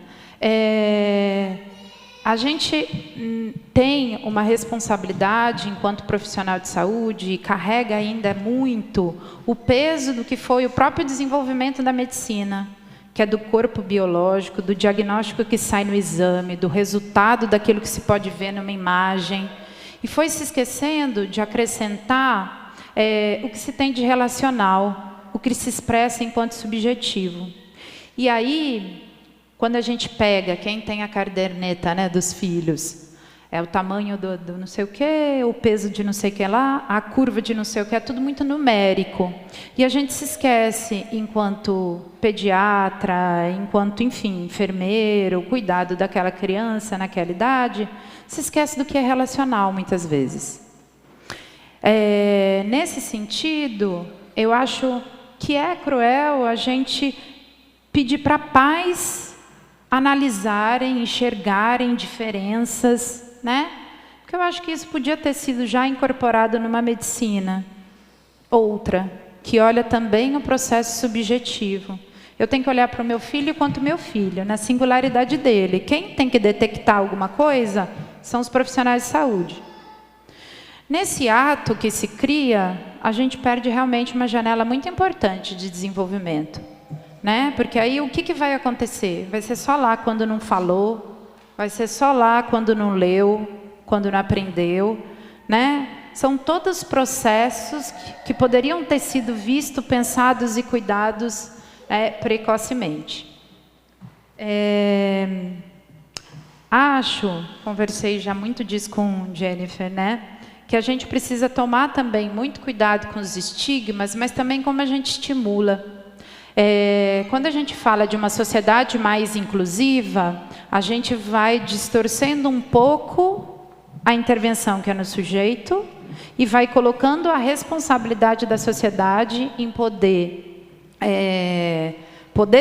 a gente tem uma responsabilidade enquanto profissional de saúde e carrega ainda muito o peso do que foi o próprio desenvolvimento da medicina, que é do corpo biológico, do diagnóstico que sai no exame, do resultado daquilo que se pode ver numa imagem. E foi se esquecendo de acrescentar o que se tem de relacional, o que se expressa enquanto subjetivo. E aí, quando a gente pega, quem tem a caderneta, né, dos filhos, é o tamanho do não sei o quê, o peso de não sei o que lá, a curva de não sei o que, é tudo muito numérico. E a gente se esquece, enquanto pediatra, enquanto, enfim, enfermeiro, cuidado daquela criança naquela idade, se esquece do que é relacional, muitas vezes. Nesse sentido, eu acho que é cruel a gente pedir para pais analisarem, enxergarem diferenças, né? Porque eu acho que isso podia ter sido já incorporado numa medicina. Outra, que olha também o processo subjetivo. Eu tenho que olhar para o meu filho quanto meu filho, na singularidade dele. Quem tem que detectar alguma coisa são os profissionais de saúde. Nesse ato que se cria, a gente perde realmente uma janela muito importante de desenvolvimento. Né? Porque aí o que vai acontecer? Vai ser só lá quando não falou, vai ser só lá quando não leu, quando não aprendeu, né? São todos processos que poderiam ter sido vistos, pensados e cuidados precocemente. Acho, conversei já muito disso com Jennifer, né? Que a gente precisa tomar também muito cuidado com os estigmas, mas também como a gente estimula. Quando a gente fala de uma sociedade mais inclusiva, a gente vai distorcendo um pouco a intervenção que é no sujeito e vai colocando a responsabilidade da sociedade em poder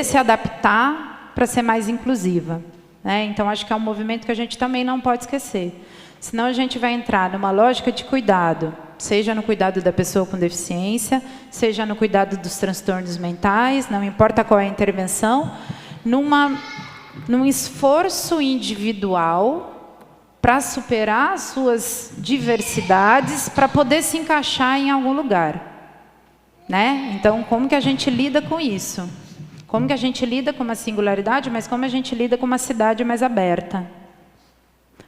se adaptar para ser mais inclusiva, né? Então, acho que é um movimento que a gente também não pode esquecer. Senão a gente vai entrar numa lógica de cuidado, seja no cuidado da pessoa com deficiência, seja no cuidado dos transtornos mentais, não importa qual é a intervenção, num esforço individual para superar as suas diversidades, para poder se encaixar em algum lugar, né? Então, como que a gente lida com isso? Como que a gente lida com uma singularidade, mas como a gente lida com uma cidade mais aberta?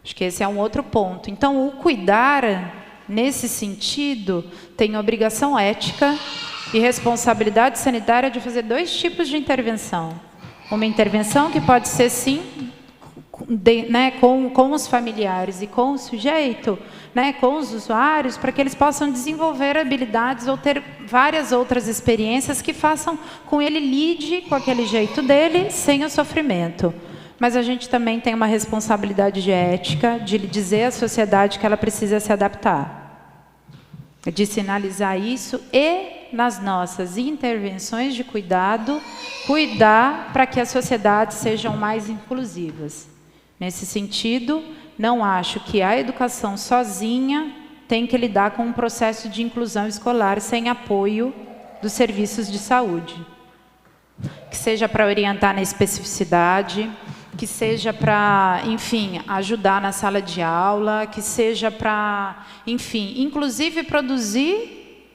Acho que esse é um outro ponto. Então, o cuidar, nesse sentido, tem obrigação ética e responsabilidade sanitária de fazer dois tipos de intervenção. Uma intervenção que pode ser, sim, com os familiares e com o sujeito, né, com os usuários, para que eles possam desenvolver habilidades ou ter várias outras experiências que façam com ele lide com aquele jeito dele, sem o sofrimento. Mas a gente também tem uma responsabilidade de ética, de dizer à sociedade que ela precisa se adaptar. De sinalizar isso e, nas nossas intervenções de cuidado, cuidar para que as sociedades sejam mais inclusivas. Nesse sentido, não acho que a educação sozinha tem que lidar com um processo de inclusão escolar sem apoio dos serviços de saúde. Que seja para orientar na especificidade, que seja para, enfim, ajudar na sala de aula, que seja para, enfim, inclusive produzir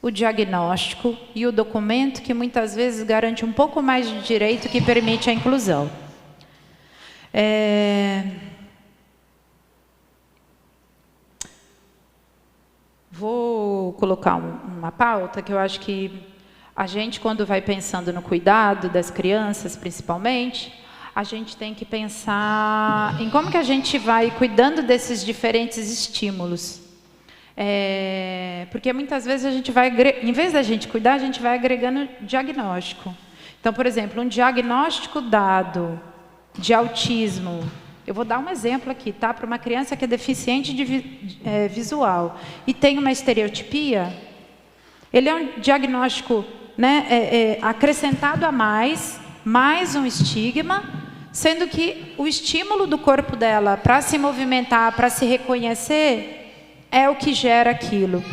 o diagnóstico e o documento que muitas vezes garante um pouco mais de direito que permite a inclusão. Vou colocar uma pauta que eu acho que a gente, quando vai pensando no cuidado das crianças, principalmente, a gente tem que pensar em como que a gente vai cuidando desses diferentes estímulos. Porque muitas vezes a gente vai, em vez da gente cuidar, a gente vai agregando diagnóstico. Então, por exemplo, um diagnóstico dado de autismo Eu vou dar um exemplo aqui, tá? Para uma criança que é deficiente visual e tem uma estereotipia, ele é um diagnóstico, né, acrescentado a mais um estigma, sendo que o estímulo do corpo dela para se movimentar, para se reconhecer, é o que gera aquilo.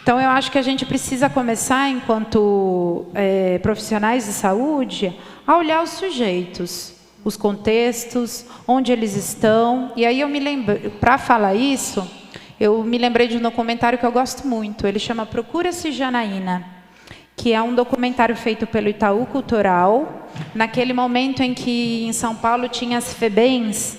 Então, eu acho que a gente precisa começar, enquanto profissionais de saúde, a olhar os sujeitos, os contextos, onde eles estão. E aí, eu me lembro, para falar isso, eu me lembrei de um documentário que eu gosto muito. Ele chama Procura-se Janaína, que é um documentário feito pelo Itaú Cultural, naquele momento em que em São Paulo tinha as FEBEMs,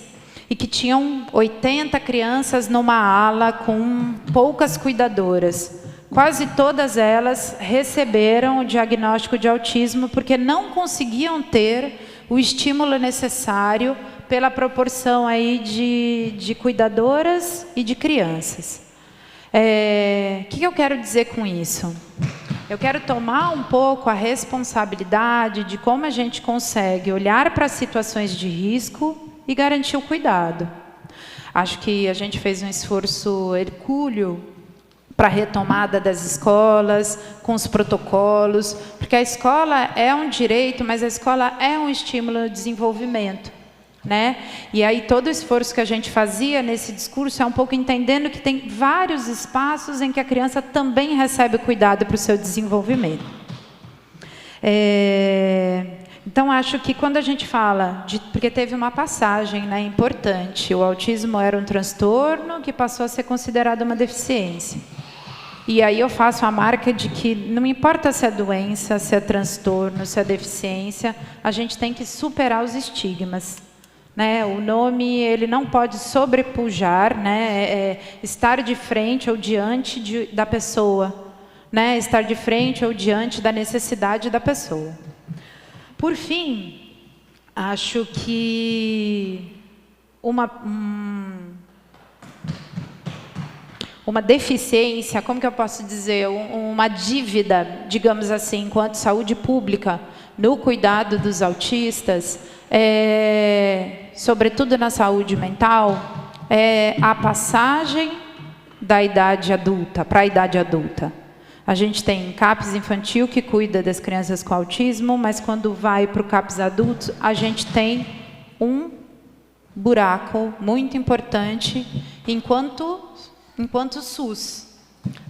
e que tinham 80 crianças numa ala com poucas cuidadoras. Quase todas elas receberam o diagnóstico de autismo porque não conseguiam ter o estímulo necessário pela proporção aí de cuidadoras e de crianças. O que eu quero dizer com isso? Eu quero tomar um pouco a responsabilidade de como a gente consegue olhar para situações de risco e garantir o cuidado. Acho que a gente fez um esforço hercúleo para a retomada das escolas, com os protocolos, porque a escola é um direito, mas a escola é um estímulo ao desenvolvimento, né? E aí todo o esforço que a gente fazia nesse discurso é um pouco entendendo que tem vários espaços em que a criança também recebe cuidado para o seu desenvolvimento. Então, acho que quando a gente fala porque teve uma passagem, né, importante, o autismo era um transtorno que passou a ser considerado uma deficiência. E aí eu faço a marca de que não importa se é doença, se é transtorno, se é deficiência, a gente tem que superar os estigmas, né? O nome, ele não pode sobrepujar, né, estar de frente ou diante da pessoa, né? Estar de frente ou diante da necessidade da pessoa. Por fim, acho que uma deficiência, como que eu posso dizer, uma dívida, digamos assim, enquanto saúde pública, no cuidado dos autistas, sobretudo na saúde mental, é a passagem da idade adulta para a idade adulta. A gente tem CAPS infantil, que cuida das crianças com autismo, mas quando vai para o CAPS adulto, a gente tem um buraco muito importante enquanto SUS,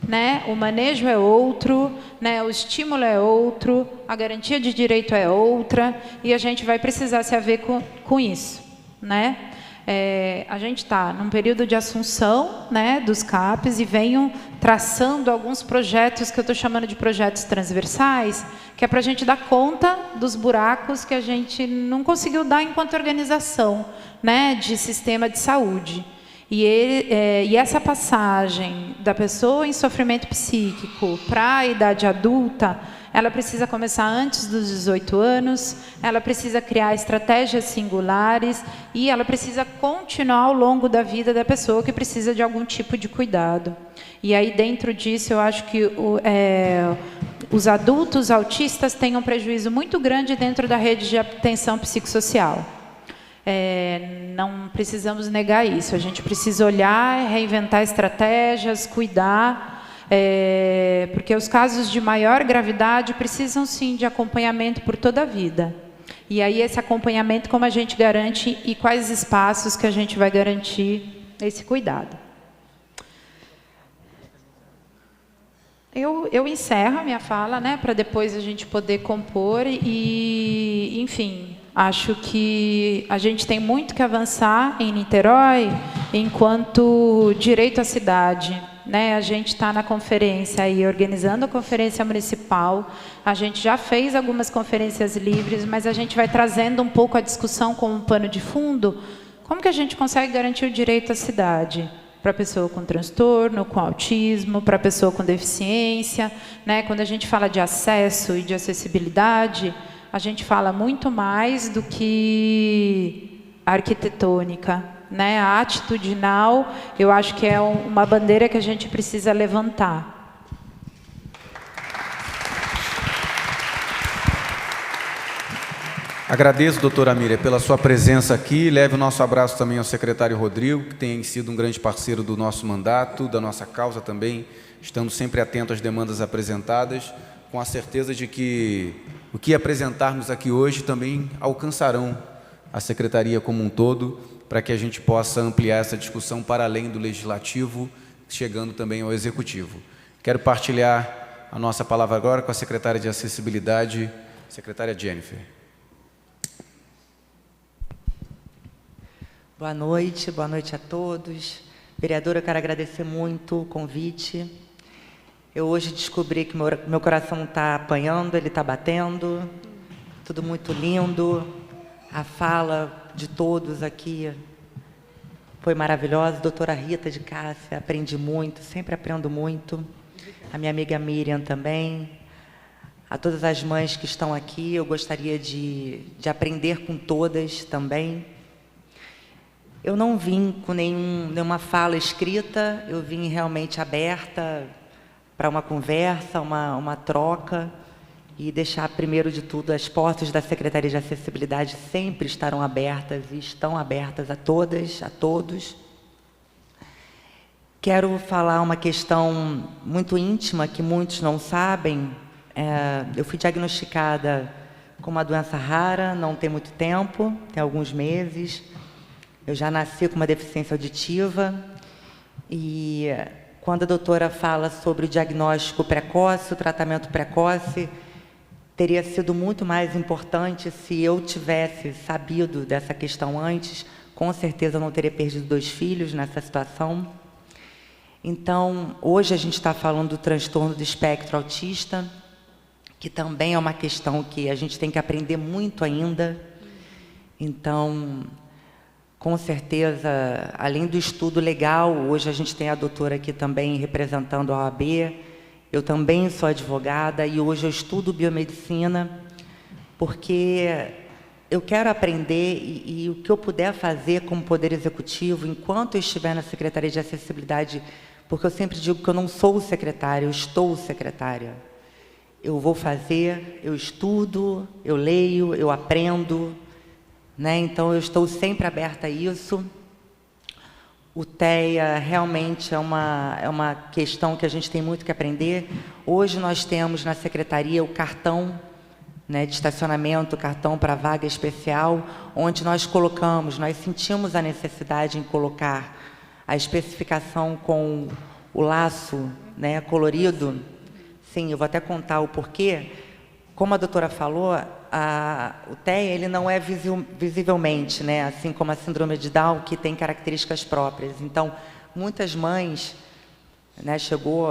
né? O manejo é outro, né? O estímulo é outro, a garantia de direito é outra, e a gente vai precisar se haver com isso, né? A gente está num período de assunção, né, dos CAPs, e venho traçando alguns projetos que eu estou chamando de projetos transversais, que é para a gente dar conta dos buracos que a gente não conseguiu dar enquanto organização, né, de sistema de saúde. E essa passagem da pessoa em sofrimento psíquico para a idade adulta, ela precisa começar antes dos 18 anos, ela precisa criar estratégias singulares e ela precisa continuar ao longo da vida da pessoa que precisa de algum tipo de cuidado. E aí, dentro disso, eu acho que os adultos autistas têm um prejuízo muito grande dentro da rede de atenção psicossocial. Não precisamos negar isso, a gente precisa olhar, reinventar estratégias, cuidar, porque os casos de maior gravidade precisam sim de acompanhamento por toda a vida. E aí esse acompanhamento, como a gente garante e quais espaços que a gente vai garantir esse cuidado. Eu encerro a minha fala, né, para depois a gente poder compor e, enfim, acho que a gente tem muito que avançar em Niterói enquanto direito à cidade, né? A gente está na conferência aí, organizando a conferência municipal, a gente já fez algumas conferências livres, mas a gente vai trazendo um pouco a discussão como um pano de fundo, como que a gente consegue garantir o direito à cidade? Para a pessoa com transtorno, com autismo, para a pessoa com deficiência, né? Quando a gente fala de acesso e de acessibilidade, a gente fala muito mais do que a arquitetônica, né? A atitudinal, eu acho que é uma bandeira que a gente precisa levantar. Agradeço, doutora Miriam, pela sua presença aqui. Leve o nosso abraço também ao secretário Rodrigo, que tem sido um grande parceiro do nosso mandato, da nossa causa também, estando sempre atento às demandas apresentadas, com a certeza de que o que apresentarmos aqui hoje também alcançarão a secretaria como um todo, para que a gente possa ampliar essa discussão para além do legislativo, chegando também ao executivo. Quero partilhar a nossa palavra agora com a secretária de Acessibilidade, secretária Jennifer. Boa noite a todos. Vereadora, eu quero agradecer muito o convite. Eu hoje descobri que meu coração está apanhando, ele está batendo, tudo muito lindo. A fala de todos aqui foi maravilhosa. Doutora Rita de Cássia, aprendi muito, sempre aprendo muito. A minha amiga Miriam também. A todas as mães que estão aqui, eu gostaria de aprender com todas também. Eu não vim com nenhuma fala escrita, eu vim realmente aberta para uma conversa, uma troca, e deixar, primeiro de tudo, as portas da Secretaria de Acessibilidade sempre estarão abertas e estão abertas a todas, a todos. Quero falar uma questão muito íntima que muitos não sabem. Eu fui diagnosticada com uma doença rara, não tem muito tempo, tem alguns meses. Eu já nasci com uma deficiência auditiva e quando a doutora fala sobre o diagnóstico precoce, o tratamento precoce, teria sido muito mais importante se eu tivesse sabido dessa questão antes. Com certeza eu não teria perdido 2 filhos nessa situação. Então, hoje a gente está falando do transtorno do espectro autista, que também é uma questão que a gente tem que aprender muito ainda. Então, com certeza, além do estudo legal, hoje a gente tem a doutora aqui também representando a OAB, eu também sou advogada e hoje eu estudo biomedicina, porque eu quero aprender e o que eu puder fazer como Poder Executivo, enquanto eu estiver na Secretaria de Acessibilidade, porque eu sempre digo que eu não sou secretária, eu estou secretária. Eu vou fazer, eu estudo, eu leio, eu aprendo, né? Então, eu estou sempre aberta a isso. O TEA realmente é uma questão que a gente tem muito que aprender. Hoje nós temos na Secretaria o cartão, né, de estacionamento, cartão para vaga especial, onde nós sentimos a necessidade em colocar a especificação com o laço, né, colorido. Sim, eu vou até contar o porquê. Como a doutora falou, o TEA ele não é visivelmente, né, assim como a síndrome de Down, que tem características próprias. Então, muitas mães, né, chegou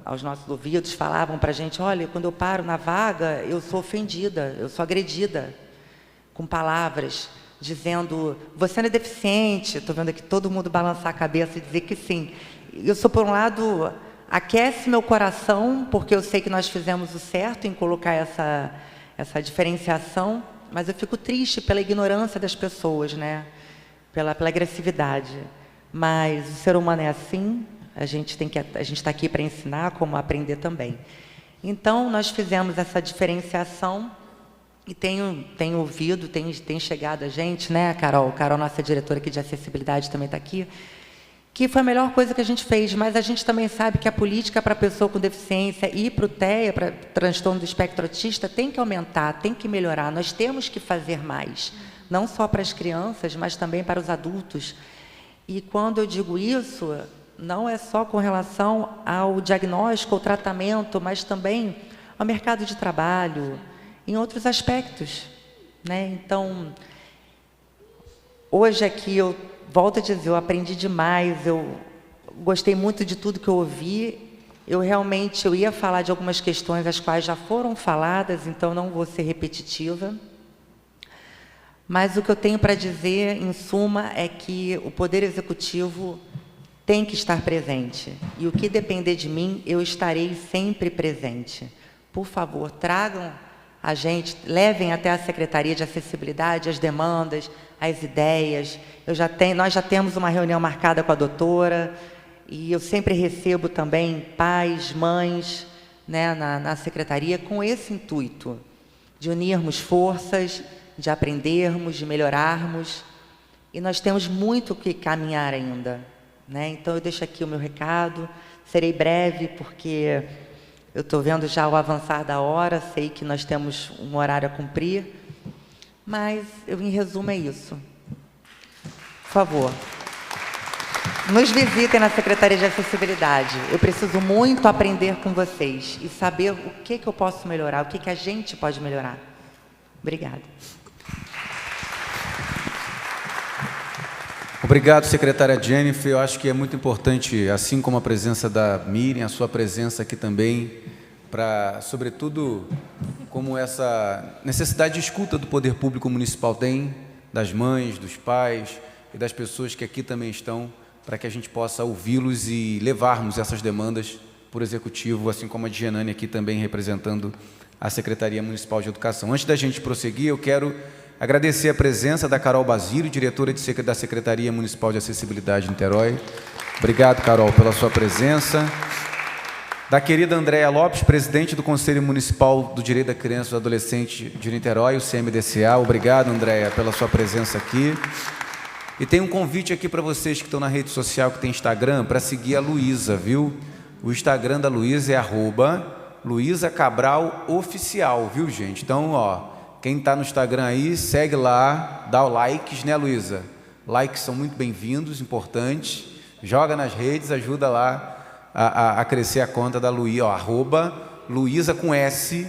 aos nossos ouvidos, falavam para a gente, olha, quando eu paro na vaga, eu sou ofendida, eu sou agredida, com palavras, dizendo, você não é deficiente. Estou vendo aqui todo mundo balançar a cabeça e dizer que sim. Eu sou, por um lado, aquece meu coração, porque eu sei que nós fizemos o certo em colocar essa diferenciação, mas eu fico triste pela ignorância das pessoas, né? Pela agressividade. Mas o ser humano é assim, a gente está aqui para ensinar, como aprender também. Então, nós fizemos essa diferenciação e tem ouvido, tem chegado a gente, né, Carol? Carol, nossa diretora aqui de acessibilidade, também está aqui, que foi a melhor coisa que a gente fez, mas a gente também sabe que a política para a pessoa com deficiência e para o TEA, para transtorno do espectro autista, tem que aumentar, tem que melhorar. Nós temos que fazer mais, não só para as crianças, mas também para os adultos. E quando eu digo isso, não é só com relação ao diagnóstico, ao tratamento, mas também ao mercado de trabalho, em outros aspectos, né? Então, hoje aqui eu volto a dizer, eu aprendi demais, eu gostei muito de tudo que eu ouvi. Eu ia falar de algumas questões as quais já foram faladas, então não vou ser repetitiva. Mas o que eu tenho para dizer, em suma, é que o Poder Executivo tem que estar presente. E o que depender de mim, eu estarei sempre presente. Por favor, tragam a gente, levem até a Secretaria de Acessibilidade as demandas, as ideias. Nós já temos uma reunião marcada com a doutora, e eu sempre recebo também pais, mães, né, na Secretaria, com esse intuito, de unirmos forças, de aprendermos, de melhorarmos. E nós temos muito o que caminhar ainda, né? Então, eu deixo aqui o meu recado. Serei breve, porque eu estou vendo já o avançar da hora, sei que nós temos um horário a cumprir, mas, em resumo, é isso. Por favor, nos visitem na Secretaria de Acessibilidade. Eu preciso muito aprender com vocês e saber o que eu posso melhorar, o que a gente pode melhorar. Obrigada. Obrigado, secretária Jennifer. Eu acho que é muito importante, assim como a presença da Miriam, a sua presença aqui também, para, sobretudo, como essa necessidade de escuta do poder público municipal tem, das mães, dos pais e das pessoas que aqui também estão, para que a gente possa ouvi-los e levarmos essas demandas por executivo, assim como a Gianani aqui também representando a Secretaria Municipal de Educação. Antes da gente prosseguir, eu quero agradecer a presença da Carol Basílio, diretora da Secretaria Municipal de Acessibilidade de Niterói. Obrigado, Carol, pela sua presença. Da querida Andréia Lopes, presidente do Conselho Municipal do Direito da Criança e do Adolescente de Niterói, o CMDCA. Obrigado, Andréia, pela sua presença aqui. E tem um convite aqui para vocês que estão na rede social, que tem Instagram, para seguir a Luísa, viu? O Instagram da Luísa é @LuísaCabralOficial, viu, gente? Então, ó, quem está no Instagram aí, segue lá, dá o likes, né, Luísa? Likes são muito bem-vindos, importantes. Joga nas redes, ajuda lá a crescer a conta da Luísa, ó, @Luísa com S,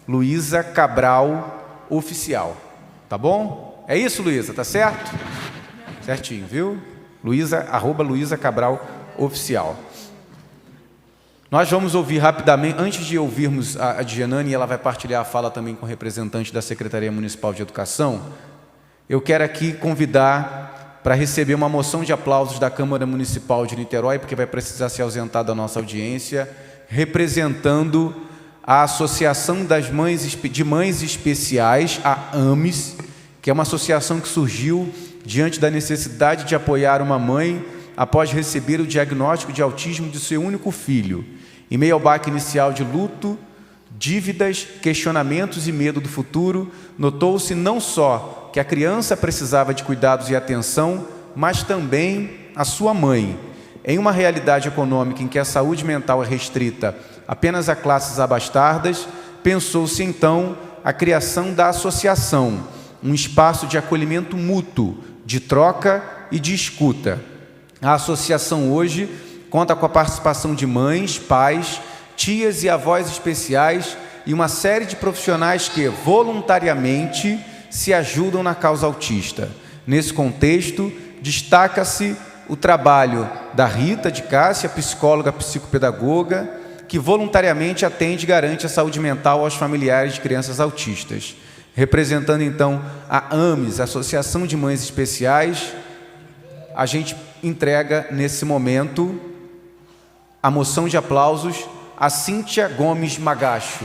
Luísa Cabral Oficial, tá bom? É isso, Luísa, tá certo? Certinho, viu? Luísa Cabral Oficial. Nós vamos ouvir rapidamente, antes de ouvirmos a Gianani, ela vai partilhar a fala também com o representante da Secretaria Municipal de Educação, eu quero aqui convidar para receber uma moção de aplausos da Câmara Municipal de Niterói, porque vai precisar se ausentar da nossa audiência, representando a Associação de Mães Especiais, a AMES, que é uma associação que surgiu diante da necessidade de apoiar uma mãe após receber o diagnóstico de autismo de seu único filho. Em meio ao baque inicial de luto, dívidas, questionamentos e medo do futuro, notou-se não só que a criança precisava de cuidados e atenção, mas também a sua mãe. Em uma realidade econômica em que a saúde mental é restrita apenas a classes abastardas, pensou-se então a criação da associação, um espaço de acolhimento mútuo, de troca e de escuta. A associação hoje conta com a participação de mães, pais, tias e avós especiais e uma série de profissionais que voluntariamente se ajudam na causa autista. Nesse contexto, destaca-se o trabalho da Rita de Cássia, psicóloga psicopedagoga, que voluntariamente atende e garante a saúde mental aos familiares de crianças autistas. Representando então a AMES, Associação de Mães Especiais, a gente entrega nesse momento a moção de aplausos a Cíntia Gomes Magacho.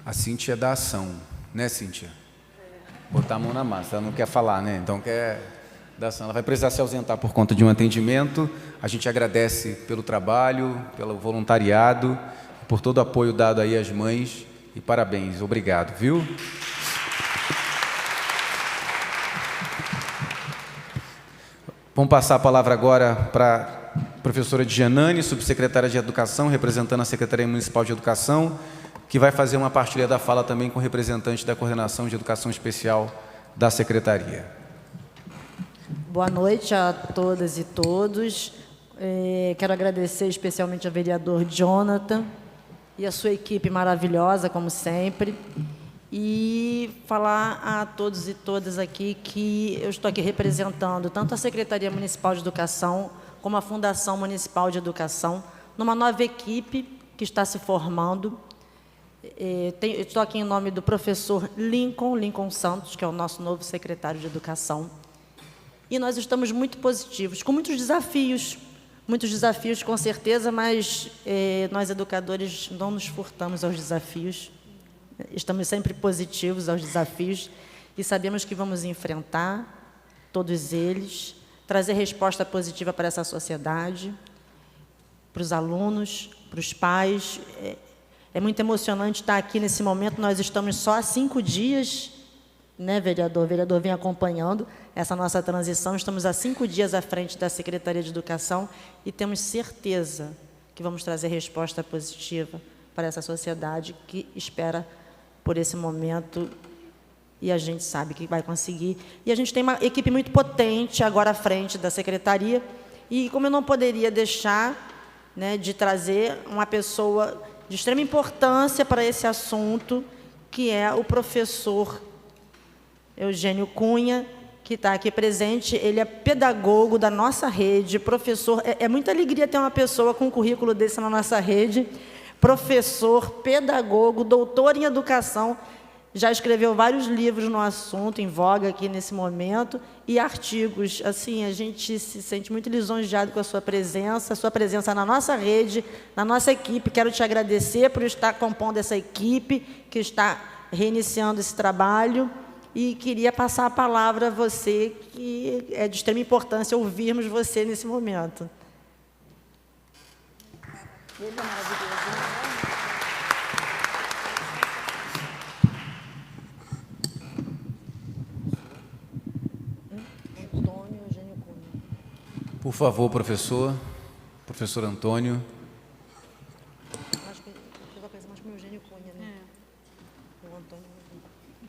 A Cíntia é da ação, né, Cíntia? Botar a mão na massa, ela não quer falar, né? Então quer da ação. Ela vai precisar se ausentar por conta de um atendimento. A gente agradece pelo trabalho, pelo voluntariado, por todo o apoio dado aí às mães e parabéns. Obrigado, viu? Vamos passar a palavra agora para a professora Djanane, subsecretária de Educação, representando a Secretaria Municipal de Educação, que vai fazer uma partilha da fala também com o representante da Coordenação de Educação Especial da Secretaria. Boa noite a todas e todos. Quero agradecer especialmente ao vereador Jonathan e a sua equipe maravilhosa, como sempre, e falar a todos e todas aqui que eu estou aqui representando tanto a Secretaria Municipal de Educação como a Fundação Municipal de Educação, numa nova equipe que está se formando. Estou aqui em nome do professor Lincoln Santos, que é o nosso novo secretário de Educação. E nós estamos muito positivos, com muitos desafios com certeza, mas nós educadores não nos furtamos aos desafios, estamos sempre positivos aos desafios e sabemos que vamos enfrentar todos eles, trazer resposta positiva para essa sociedade, para os alunos, para os pais. É muito emocionante estar aqui nesse momento, nós estamos só há 5 dias, né, vereador? O vereador vem acompanhando essa nossa transição, estamos há 5 dias à frente da Secretaria de Educação e temos certeza que vamos trazer resposta positiva para essa sociedade que espera por esse momento e a gente sabe que vai conseguir. E a gente tem uma equipe muito potente agora à frente da Secretaria e como eu não poderia deixar, né, de trazer uma pessoa de extrema importância para esse assunto, que é o professor Eugênio Cunha, que está aqui presente. Ele é pedagogo da nossa rede, professor. É muita alegria ter uma pessoa com um currículo desse na nossa rede. Professor, pedagogo, doutor em educação, já escreveu vários livros no assunto, em voga aqui nesse momento, e artigos. Assim, a gente se sente muito lisonjeado com a sua presença na nossa rede, na nossa equipe. Quero te agradecer por estar compondo essa equipe, que está reiniciando esse trabalho, e queria passar a palavra a você, que é de extrema importância ouvirmos você nesse momento. Ele é maravilhoso. Antônio Eugênio Cunha. Por favor, professor Antônio. Acho que eu vou pensar mais com o Eugênio Cunha, né? O Antônio.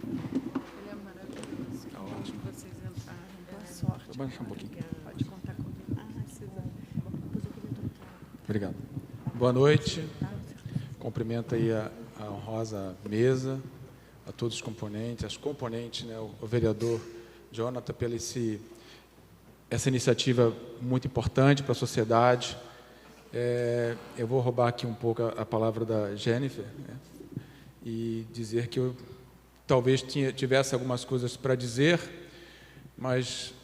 Ele é maravilhoso. Que bom que vocês entraram. Boa sorte. Baixa um pouquinho. Pode contar comigo. Obrigado. Boa noite. Cumprimento aí a honrosa mesa, a todos os componentes, as componentes, né, o vereador Jonathan, pela essa iniciativa muito importante para a sociedade. Eu vou roubar aqui um pouco a palavra da Jennifer, né, e dizer que eu talvez tivesse algumas coisas para dizer, mas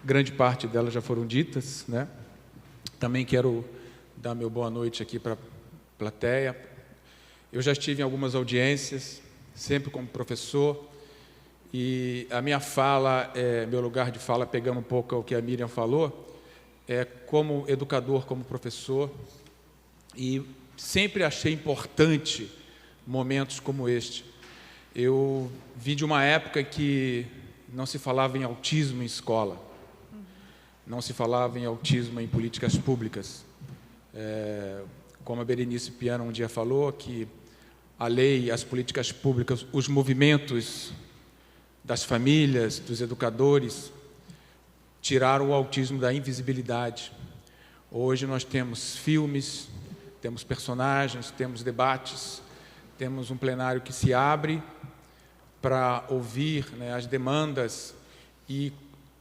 grande parte delas já foram ditas, né. Também quero dar meu boa noite aqui para a plateia. Eu já estive em algumas audiências, sempre como professor, e a minha fala, meu lugar de fala, pegando um pouco o que a Miriam falou, como educador, como professor, e sempre achei importante momentos como este. Eu vim de uma época que não se falava em autismo em escola, não se falava em autismo em políticas públicas. Como a Berenice Piana um dia falou, que a lei, as políticas públicas, os movimentos das famílias, dos educadores, tiraram o autismo da invisibilidade. Hoje nós temos filmes, temos personagens, temos debates, temos um plenário que se abre para ouvir, né, as demandas e,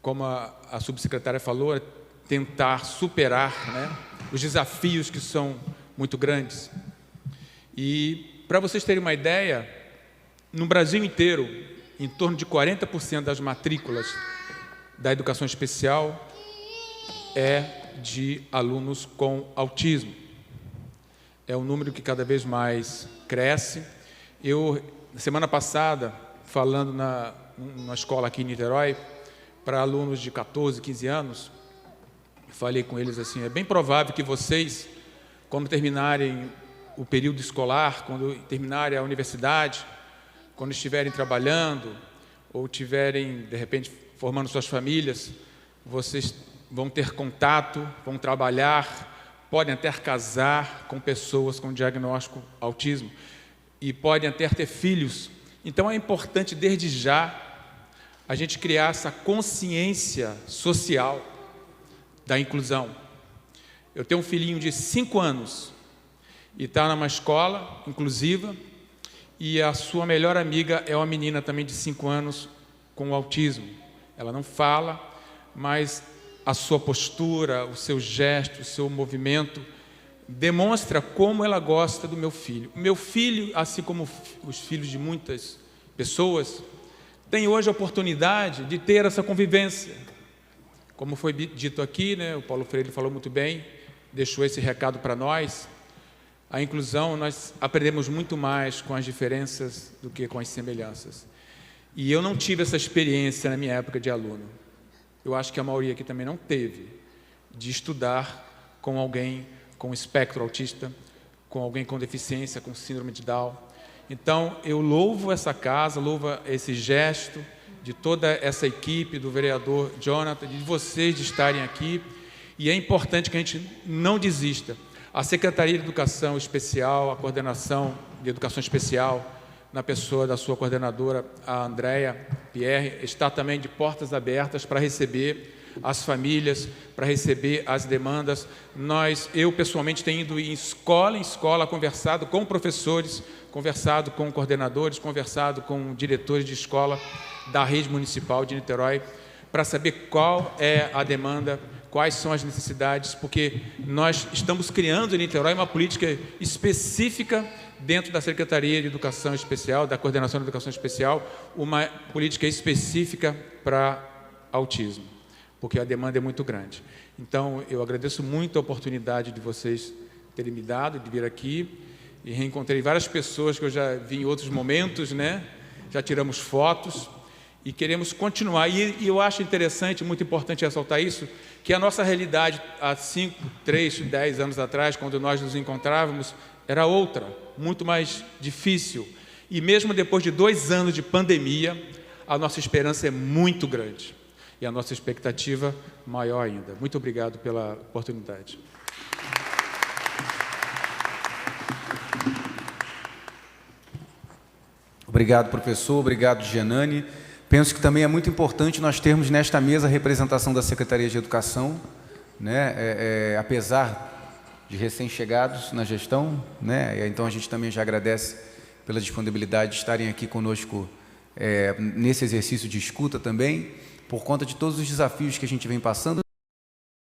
como a subsecretária falou, tentar superar, né, os desafios que são muito grandes. E, para vocês terem uma ideia, no Brasil inteiro, em torno de 40% das matrículas da educação especial é de alunos com autismo. É um número que cada vez mais cresce. Eu, semana passada, falando numa escola aqui em Niterói, para alunos de 14, 15 anos, falei com eles assim, é bem provável que vocês, quando terminarem o período escolar, quando terminarem a universidade, quando estiverem trabalhando, ou estiverem, de repente, formando suas famílias, vocês vão ter contato, vão trabalhar, podem até casar com pessoas com diagnóstico autismo e podem até ter filhos. Então é importante, desde já, a gente criar essa consciência social da inclusão. Eu tenho um filhinho de 5 anos e está numa escola inclusiva e a sua melhor amiga é uma menina também de 5 anos com autismo. Ela não fala, mas a sua postura, o seu gesto, o seu movimento demonstra como ela gosta do meu filho. O meu filho, assim como os filhos de muitas pessoas, tem hoje a oportunidade de ter essa convivência. Como foi dito aqui, né, o Paulo Freire falou muito bem, deixou esse recado para nós. A inclusão, nós aprendemos muito mais com as diferenças do que com as semelhanças. E eu não tive essa experiência na minha época de aluno. Eu acho que a maioria aqui também não teve, de estudar com alguém com espectro autista, com alguém com deficiência, com síndrome de Down. Então, eu louvo essa casa, louvo esse gesto de toda essa equipe, do vereador Jonathan, de vocês de estarem aqui. E é importante que a gente não desista. A Secretaria de Educação Especial, a Coordenação de Educação Especial, na pessoa da sua coordenadora, a Andréia Pierre, está também de portas abertas para receber as famílias, para receber as demandas. Eu pessoalmente tenho ido em escola, conversado com professores, conversado com coordenadores, conversado com diretores de escola da rede municipal de Niterói, para saber qual é a demanda, quais são as necessidades, porque nós estamos criando em Niterói uma política específica dentro da Secretaria de Educação Especial, da Coordenação de Educação Especial, uma política específica para autismo, porque a demanda é muito grande. Então, eu agradeço muito a oportunidade de vocês terem me dado, de vir aqui, e reencontrei várias pessoas que eu já vi em outros momentos, né? Já tiramos fotos, e queremos continuar. E eu acho interessante, muito importante ressaltar isso, que a nossa realidade há 5, 3, 10 anos atrás, quando nós nos encontrávamos, era outra, muito mais difícil. E mesmo depois de 2 anos de pandemia, a nossa esperança é muito grande. E a nossa expectativa maior ainda. Muito obrigado pela oportunidade. Obrigado, professor. Obrigado, Genani. Penso que também é muito importante nós termos nesta mesa a representação da Secretaria de Educação, né? Apesar de recém-chegados na gestão, né? Então a gente também já agradece pela disponibilidade de estarem aqui conosco nesse exercício de escuta também, por conta de todos os desafios que a gente vem passando.